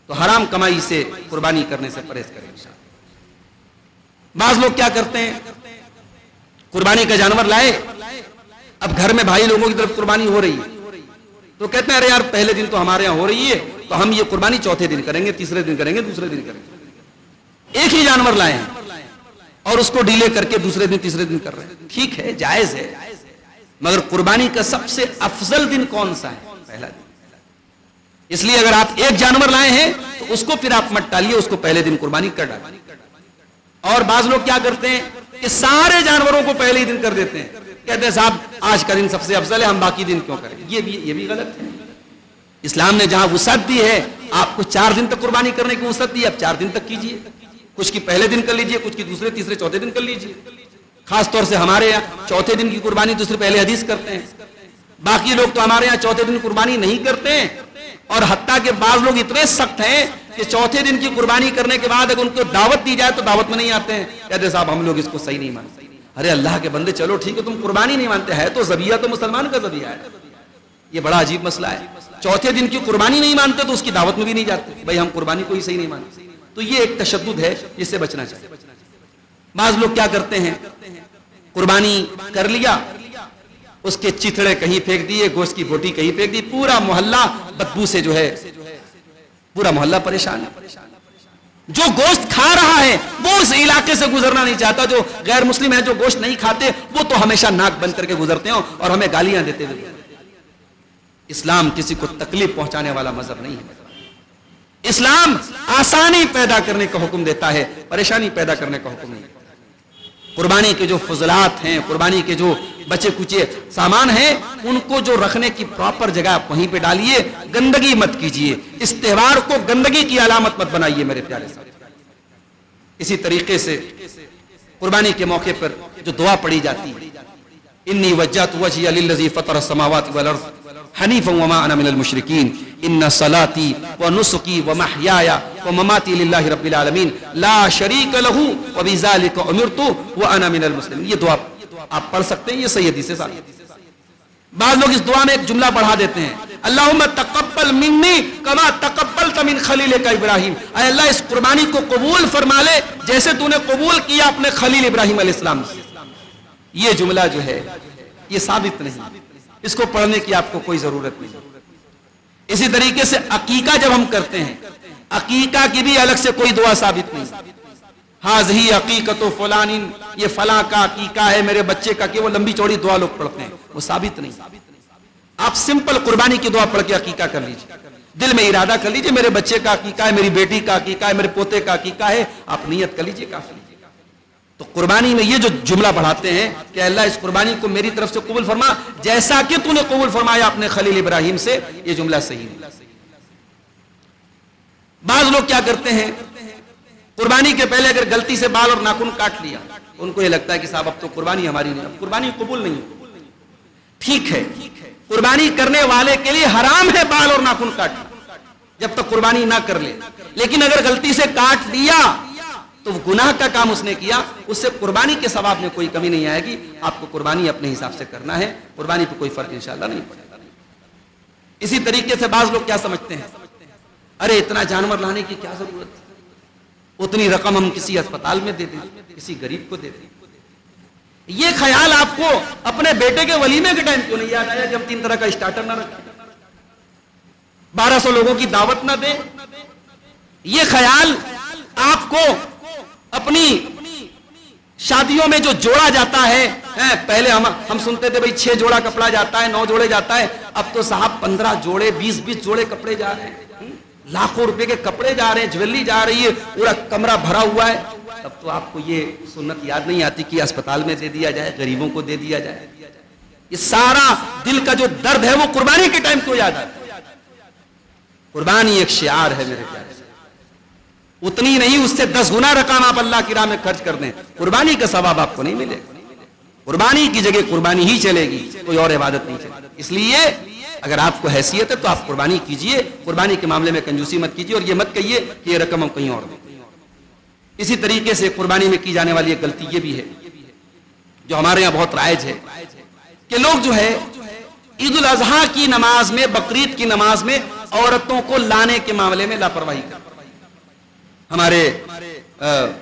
Speaker 1: تو حرام کمائی سے قربانی کرنے سے پرہیز کریں انشاءاللہ. بعض لوگ کیا کرتے ہیں، قربانی کا جانور لائے، اب گھر میں بھائی لوگوں کی طرف قربانی ہو رہی ہے تو کہتے ہیں ارے یار پہلے دن تو ہمارے یہاں ہو رہی ہے تو ہم یہ قربانی چوتھے دن کریں گے، تیسرے دن کریں گے، دوسرے دن کریں گے. ایک ہی جانور لائے ہیں اور اس کو ڈیلے کر کے دوسرے دن تیسرے دن کر رہے ہیں. ٹھیک ہے، جائز ہے، مگر قربانی کا سب سے افضل دن کون سا ہے؟ پہلا دن. اس لیے اگر آپ ایک جانور لائے ہیں تو اس کو پھر آپ مت ٹالیے، اس کو پہلے دن قربانی کر ڈالیں. اور بعض لوگ کیا کرتے ہیں کہ سارے جانوروں کو پہلے ہی دن کر دیتے ہیں، کہتے ہیں صاحب آج کا دن سب سے افضل ہے، ہم باقی دن کیوں کریں. یہ بھی غلط ہے. اسلام نے جہاں وسعت دی ہے، آپ کو 4 دن تک قربانی کرنے کی وسعت دی، آپ 4 دن تک کیجئے. کچھ کی پہلے دن کر لیجئے، کچھ کی دوسرے تیسرے چوتھے دن کر لیجئے. خاص طور سے ہمارے یہاں چوتھے دن کی قربانی دوسرے پہلے حدیث کرتے ہیں. باقی لوگ تو ہمارے یہاں چوتھے دن قربانی نہیں کرتے ہیں، اور حتیٰ کہ بعض لوگ اتنے سخت ہیں کہ چوتھے دن کی قربانی کرنے کے بعد اگر ان کو دعوت دی جائے تو دعوت میں نہیں آتے ہیں، کہتے صاحب ہم لوگ اس کو صحیح نہیں مانتے. ارے اللہ کے بندے چلو ٹھیک ہے، تم قربانی نہیں مانتے، ہے تو ذبیحہ تو مسلمان کا ذبیحہ ہے. یہ بڑا عجیب مسئلہ ہے. چوتھے دن کی قربانی نہیں مانتے تو اس کی دعوت میں بھی نہیں جاتے، بھائی ہم قربانی کو ہی صحیح نہیں مانتے. تو یہ ایک تشدد ہے جس سے بچنا چاہیے. بعض لوگ کیا کرتے ہیں، قربانی کر لیا، اس کے چتھڑے کہیں پھینک دیے، گوشت کی بوٹی کہیں پھینک دی، پورا محلہ بدبو سے جو ہے پورا محلہ پریشان ہے. جو گوشت کھا رہا ہے وہ اس علاقے سے گزرنا نہیں چاہتا، جو غیر مسلم ہے جو گوشت نہیں کھاتے وہ تو ہمیشہ ناک بند کر کے گزرتے ہیں اور ہمیں گالیاں دیتے ہوئے. اسلام کسی کو تکلیف پہنچانے والا مذہب نہیں ہے. اسلام آسانی پیدا کرنے کا حکم دیتا ہے، پریشانی پیدا کرنے کا حکم نہیں. قربانی کے جو فضلات ہیں، قربانی کے جو بچے کچے سامان ہیں، ان کو جو رکھنے کی پراپر جگہ آپ وہیں پہ ڈالیے، گندگی مت کیجیے. اس تہوار کو گندگی کی علامت مت بنائیے میرے پیارے ساتھ. اسی طریقے سے قربانی کے موقع پر جو دعا پڑھی جاتی ہے، انی وجہت وجہی للذی فطر السماوات والارض حنیفا وما انا من المشرکین ان صلاتی ونسکی ومحیایا ومماتی للہ رب العالمین لا شریک لہ وبذالک امرت وانا من المسلمین. یہ دعا آپ پڑھ سکتے ہیں، یہ صحیح حدیث سے ثابت. بعض لوگ اس دعا میں ایک جملہ بڑھا دیتے ہیں، اللہم تقبل منی کما تقبلت من خلیلک ابراہیم. اے اللہ اس قربانی کو قبول فرما لے جیسے تو نے قبول کیا اپنے خلیل ابراہیم علیہ السلام سے. یہ جملہ جو ہے یہ ثابت نہیں، اس کو پڑھنے کی آپ کو کوئی ضرورت نہیں. اسی طریقے سے عقیقہ جب ہم کرتے ہیں، عقیقہ کی بھی الگ سے کوئی دعا ثابت نہیں. ہاذہی عقیقۃ فلان، یہ فلاں کا عقیقہ ہے میرے بچے کا، کہ وہ لمبی چوڑی دعا لوگ پڑھتے ہیں. وہ ثابت نہیں. آپ سمپل قربانی کی دعا پڑھ کے عقیقہ کر لیجیے, دل میں ارادہ کر لیجیے میرے بچے کا عقیقہ ہے, میری بیٹی کا عقیقہ ہے, میرے پوتے کا عقیقہ ہے, آپ نیت کر لیجیے کافی. تو قربانی میں یہ جو جملہ پڑھاتے ہیں کہ اللہ اس قربانی کو میری طرف سے قبول فرما جیسا کہ تو نے قبول فرمایا اپنے خلیل ابراہیم سے, یہ جملہ صحیح نہیں. بعض لوگ کیا کرتے ہیں, قربانی کے پہلے اگر غلطی سے بال اور ناخن کاٹ لیا, ان کو یہ لگتا ہے کہ صاحب اب تو قربانی ہماری نہیں, اب قربانی قبول نہیں. ٹھیک ہے, قربانی کرنے والے کے لیے حرام ہے بال اور ناخن کاٹنا جب تک قربانی نہ کر لے, لیکن اگر غلطی سے کاٹ دیا تو وہ گناہ کا کام اس نے کیا, اس سے قربانی کے ثواب میں کوئی کمی نہیں آئے گی. آپ کو قربانی اپنے حساب سے کرنا ہے, قربانی پہ کوئی فرق انشاءاللہ نہیں پڑے گا. اسی طریقے سے بعض لوگ کیا سمجھتے ہیں, ارے اتنا جانور لانے کی کیا ضرورت ہے, اتنی رقم ہم کسی اسپتال میں دے دیں, کسی غریب کو دے دیں. یہ خیال آپ کو اپنے بیٹے کے ولیمے کے ٹائم کیوں نہیں یاد آیا جب 3 طرح کا اسٹارٹر نہ رکھیں, 1200 لوگوں کی دعوت نہ دیں؟ یہ خیال آپ کو اپنی شادیوں میں جو جوڑا جاتا ہے, پہلے ہم سنتے تھے بھئی 6 جوڑا کپڑا جاتا ہے, 9 جوڑے جاتا ہے, اب تو صاحب 15 جوڑے 20 جوڑے کپڑے جا رہے ہیں, لاکھوں روپے کے کپڑے جا رہے ہیں, جویلری جا رہی ہے, پورا کمرہ بھرا ہوا ہے. تب تو آپ کو یہ سنت یاد نہیں آتی کہ اسپتال میں دے دیا جائے, غریبوں کو دے دیا جائے. یہ سارا دل کا جو درد ہے وہ قربانی کے ٹائم کو یاد آتا ہے. قربانی ایک شعار ہے میرے پیارے, اتنی نہیں اس سے 10 گنا رقم آپ اللہ کی راہ میں خرچ کر دیں, قربانی کا ثواب آپ کو نہیں ملے گا. قربانی کی جگہ قربانی ہی چلے گی, کوئی اور عبادت نہیں چلے گی. اس لیے اگر آپ کو حیثیت ہے تو آپ قربانی کیجئے, قربانی کے معاملے میں کنجوسی مت کیجئے, اور یہ مت کہیے کہ یہ رقم ہم کہیں اور دیں. اسی طریقے سے قربانی میں کی جانے والی ایک غلطی یہ بھی ہے جو ہمارے یہاں بہت رائج ہے کہ لوگ جو ہے عید الاضحیٰ کی نماز میں, بقرعید کی نماز میں عورتوں کو لانے کے معاملے میں لاپرواہی کرتے. ہمارے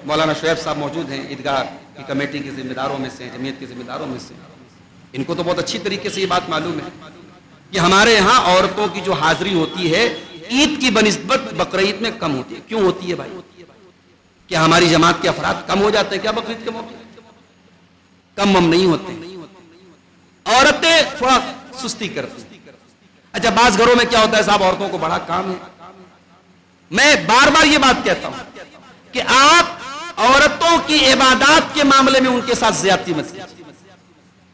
Speaker 1: مولانا شعیب صاحب موجود ہیں, عیدگاہ کی کمیٹی کے ذمہ داروں میں سے, جمعیت کے ذمہ داروں میں سے. ان کو تو بہت اچھی طریقے سے یہ بات معلوم ہے کہ ہمارے یہاں عورتوں کی جو حاضری ہوتی ہے عید کی بنسبت بقرعید میں کم ہوتی ہے. کیوں ہوتی ہے بھائی؟ کیا ہماری جماعت کے افراد کم ہو جاتے ہیں کیا بقرعید کے موقع؟ کم ہم نہیں ہوتے, عورتیں تھوڑا سستی کرتی. اچھا, بعض گھروں میں کیا ہوتا ہے صاحب, عورتوں کو بڑا کام ہے. میں بار بار یہ بات کہتا ہوں کہ آپ عورتوں کی عبادات کے معاملے میں ان کے ساتھ زیادتی مت کیجیے.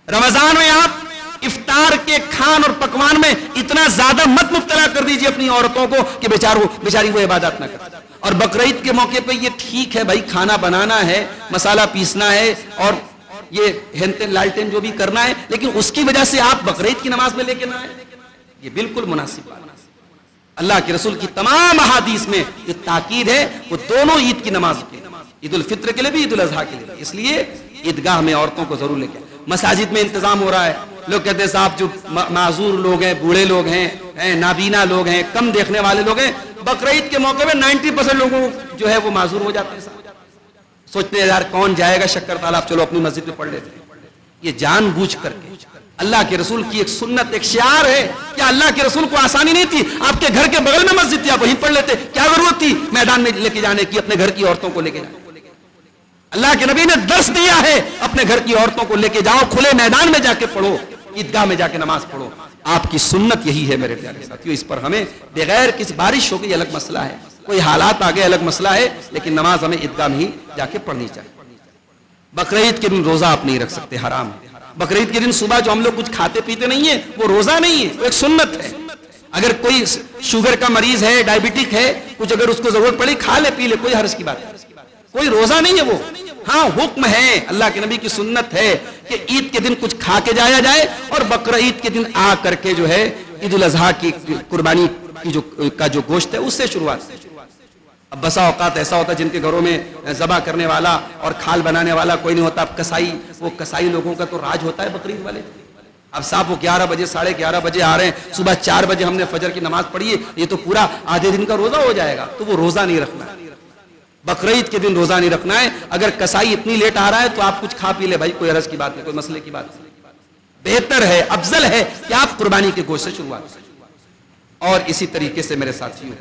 Speaker 1: رمضان میں آپ افطار کے کھان اور پکوان میں اتنا زیادہ مت مبتلا کر دیجیے اپنی عورتوں کو کہ بیچاری وہ عبادت نہ کرے. اور بقرعید کے موقع پہ یہ ٹھیک ہے بھائی, کھانا بنانا ہے, مسالہ پیسنا ہے, اور یہ ہینتن لالٹین جو بھی کرنا ہے, لیکن اس کی وجہ سے آپ بقرعید کی نماز میں لے کے نہ آئے, یہ بالکل مناسب بات. اللہ کے رسول کی تمام احادیث میں یہ تاکید ہے وہ دونوں عید کی نماز کے, عید الفطر کے لیے بھی, عید الاضحیٰ کے لیے. اس لیے عیدگاہ میں عورتوں کو ضرور لے کے. مساجد میں انتظام ہو رہا ہے, لوگ کہتے ہیں صاحب جو معذور لوگ ہیں, بوڑھے لوگ ہیں, نابینا لوگ ہیں, کم دیکھنے والے لوگ ہیں, بقرعید کے موقع میں 90% لوگوں جو ہے وہ معذور ہو جاتے ہیں. سوچتے ہیں یار کون جائے گا شکر تالاب, چلو اپنی مسجد میں پڑھ لیتے ہیں. یہ جان بوجھ کر کے اللہ کے رسول کی ایک سنت, ایک شعار ہے. کیا اللہ کے رسول کو آسانی نہیں تھی؟ آپ کے گھر کے بغل میں مسجد تھی, آپ وہیں پڑھ لیتے. کیا ضرورت تھی میدان میں لے کے جانے کی, اپنے گھر کی عورتوں کو لے کے جانے؟ اللہ کے نبی نے درس دیا ہے, اپنے گھر کی عورتوں کو لے کے جاؤ, کھلے میدان میں جا کے پڑھو, عیدگاہ میں جا کے نماز پڑھو. آپ کی سنت یہی ہے میرے پیارے ساتھیو. اس پر ہمیں بغیر کسی, بارش ہو گئی الگ مسئلہ ہے, کوئی حالات آگے الگ مسئلہ ہے, لیکن نماز ہمیں عیدگاہ میں ہی جا کے پڑھنی چاہیے. بقرعید کے دن روزہ آپ نہیں رکھ سکتے, حرام ہے. بقرعید کے دن صبح جو ہم لوگ کچھ کھاتے پیتے نہیں ہیں وہ روزہ نہیں ہے, وہ ایک سنت ہے. اگر کوئی شوگر کا مریض ہے, ڈائبٹک ہے, کچھ اگر اس کو ضرورت پڑی کھا لے پی لے, کوئی حرج کی بات نہیں, کوئی روزہ نہیں ہے وہ. ہاں حکم ہے, اللہ کے نبی کی سنت ہے کہ عید کے دن کچھ کھا کے جایا جائے, اور بقرعید کے دن آ کر کے جو ہے عید الاضحیٰ کی قربانی کی جو گوشت ہے اس سے شروعات. اب بسا اوقات ایسا ہوتا ہے جن کے گھروں میں ذبح کرنے والا اور کھال بنانے والا کوئی نہیں ہوتا. اب کسائی, وہ کسائی لوگوں کا تو راج ہوتا ہے بقرعید والے. اب صاحب وہ 11 بجے 11:30 بجے آ رہے ہیں, صبح 4 بجے ہم نے فجر کی نماز پڑھی ہے, یہ تو پورا آدھے دن کا روزہ ہو جائے گا. تو وہ روزہ نہیں رکھنا ہے, بقرعید کے دن روزہ نہیں رکھنا ہے. اگر کسائی اتنی لیٹ آ رہا ہے تو آپ کچھ کھا پی لے بھائی, کوئی عرض کی بات نہیں, کوئی مسئلے کی بات نہیں. بہتر ہے, افضل ہے کہ آپ قربانی کے گوشت سے شروعات کریں. اور اسی طریقے سے میرے ساتھیوں,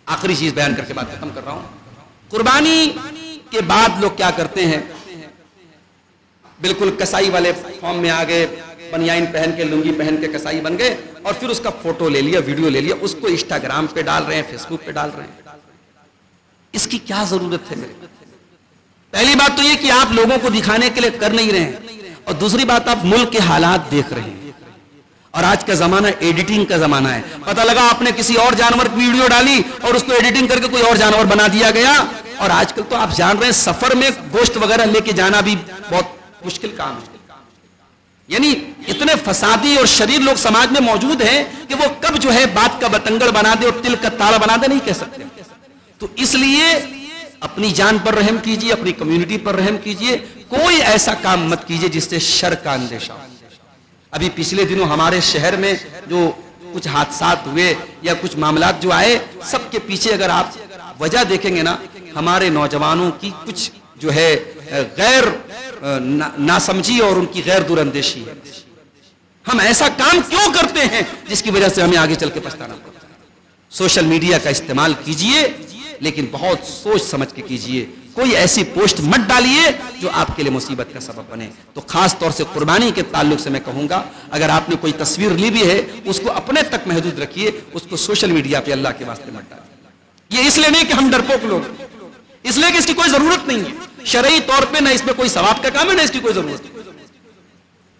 Speaker 1: آخری چیز بیان کر کے بات ختم کر رہا ہوں. قربانی کے بعد لوگ کیا کرتے ہیں, بالکل کسائی والے فارم میں آ گئے, بنیان پہن کے لنگی پہن کے کسائی بن گئے اور پھر اس کا فوٹو لے لیا, ویڈیو لے لیا, اس کو انسٹاگرام پہ ڈال رہے ہیں, فیس بک پہ ڈال رہے ہیں. اس کی کیا ضرورت ہے میرے؟ پہلی بات تو یہ کہ آپ لوگوں کو دکھانے کے لیے کر نہیں رہے ہیں, اور دوسری بات آپ ملک کے حالات دیکھ رہے ہیں. اور آج کا زمانہ ایڈیٹنگ کا زمانہ ہے. پتہ لگا آپ نے کسی اور جانور کی ویڈیو ڈالی اور اس کو ایڈیٹنگ کر کے کوئی اور جانور بنا دیا گیا. اور آج کل تو آپ جان رہے ہیں سفر میں گوشت وغیرہ لے کے جانا بھی بہت مشکل کام ہے. یعنی اتنے فسادی اور شریر لوگ سماج میں موجود ہیں کہ وہ کب جو ہے بات کا بتنگڑ بنا دے اور تل کا تالا بنا دے نہیں کہہ سکتے. تو اس لیے اپنی جان پر رحم کیجئے, اپنی کمیونٹی پر رحم کیجئے. کوئی ایسا کام مت کیجئے جس سے شر کا اندیشہ ہو. ابھی پچھلے دنوں ہمارے شہر میں جو کچھ حادثات ہوئے یا کچھ معاملات جو آئے, سب کے پیچھے اگر آپ وجہ دیکھیں گے نا, ہمارے نوجوانوں کی کچھ جو ہے غیر ناسمجھی اور ان کی غیر دور اندیشی ہے. ہم ایسا کام کیوں کرتے ہیں جس کی وجہ سے ہمیں آگے چل کے پچھتانا پڑتا ہے. سوشل میڈیا کا استعمال کیجئے, لیکن بہت سوچ سمجھ کے کیجئے. کوئی ایسی پوسٹ مت ڈالیے جو آپ کے لیے مصیبت کا سبب بنے. تو خاص طور سے قربانی کے تعلق سے میں کہوں گا, اگر آپ نے کوئی تصویر لی بھی ہے اس کو اپنے تک محدود رکھیے, اس کو سوشل میڈیا پہ اللہ کے واسطے مت ڈالیے. یہ اس لیے نہیں کہ ہم ڈرپوک لوگ, اس لیے کہ اس کی کوئی ضرورت نہیں ہے. شرعی طور پہ نہ اس میں کوئی ثواب کا کام ہے, نہ اس کی کوئی ضرورت ہے.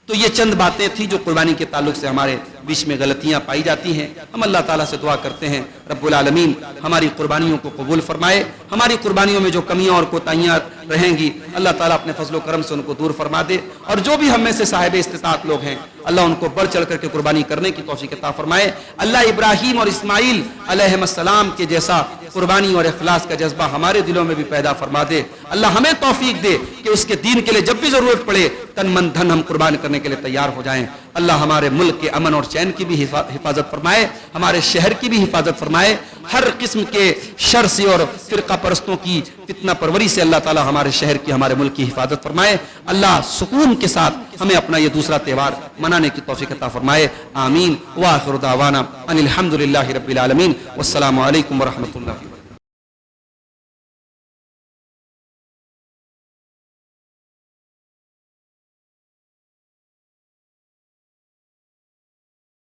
Speaker 1: تو یہ چند باتیں تھیں جو قربانی کے تعلق سے ہمارے بیچ میں غلطیاں پائی جاتی ہیں. ہم اللہ تعالیٰ سے دعا کرتے ہیں رب العالمین ہماری قربانیوں کو قبول فرمائے. ہماری قربانیوں میں جو کمیاں اور کوتاہیاں رہیں گی اللہ تعالیٰ اپنے فضل و کرم سے ان کو دور فرما دے. اور جو بھی ہم میں سے صاحب استطاعت لوگ ہیں اللہ ان کو بڑھ چڑھ کر کے قربانی کرنے کی توفیق عطا فرمائے. اللہ ابراہیم اور اسماعیل علیہ السلام کے جیسا قربانی اور اخلاص کا جذبہ ہمارے دلوں میں بھی پیدا فرما دے. اللہ ہمیں توفیق دے کہ اس کے دین کے لیے جب بھی ضرورت پڑے تن من دھن ہم قربان کرنے کے لیے تیار ہو جائیں. اللہ ہمارے ملک کے امن اور چین کی بھی حفاظت فرمائے, ہمارے شہر کی بھی حفاظت فرمائے. ہر قسم کے شر سے اور فرقہ پرستوں کی فتنہ پروری سے اللہ تعالی ہمارے شہر کی, ہمارے ملک کی حفاظت فرمائے. اللہ سکون کے ساتھ ہمیں اپنا یہ دوسرا تہوار منانے کی توفیق عطا فرمائے. آمین. وآخر دعوانا ان الحمد للہ رب العالمین. والسلام علیکم ورحمۃ اللہ.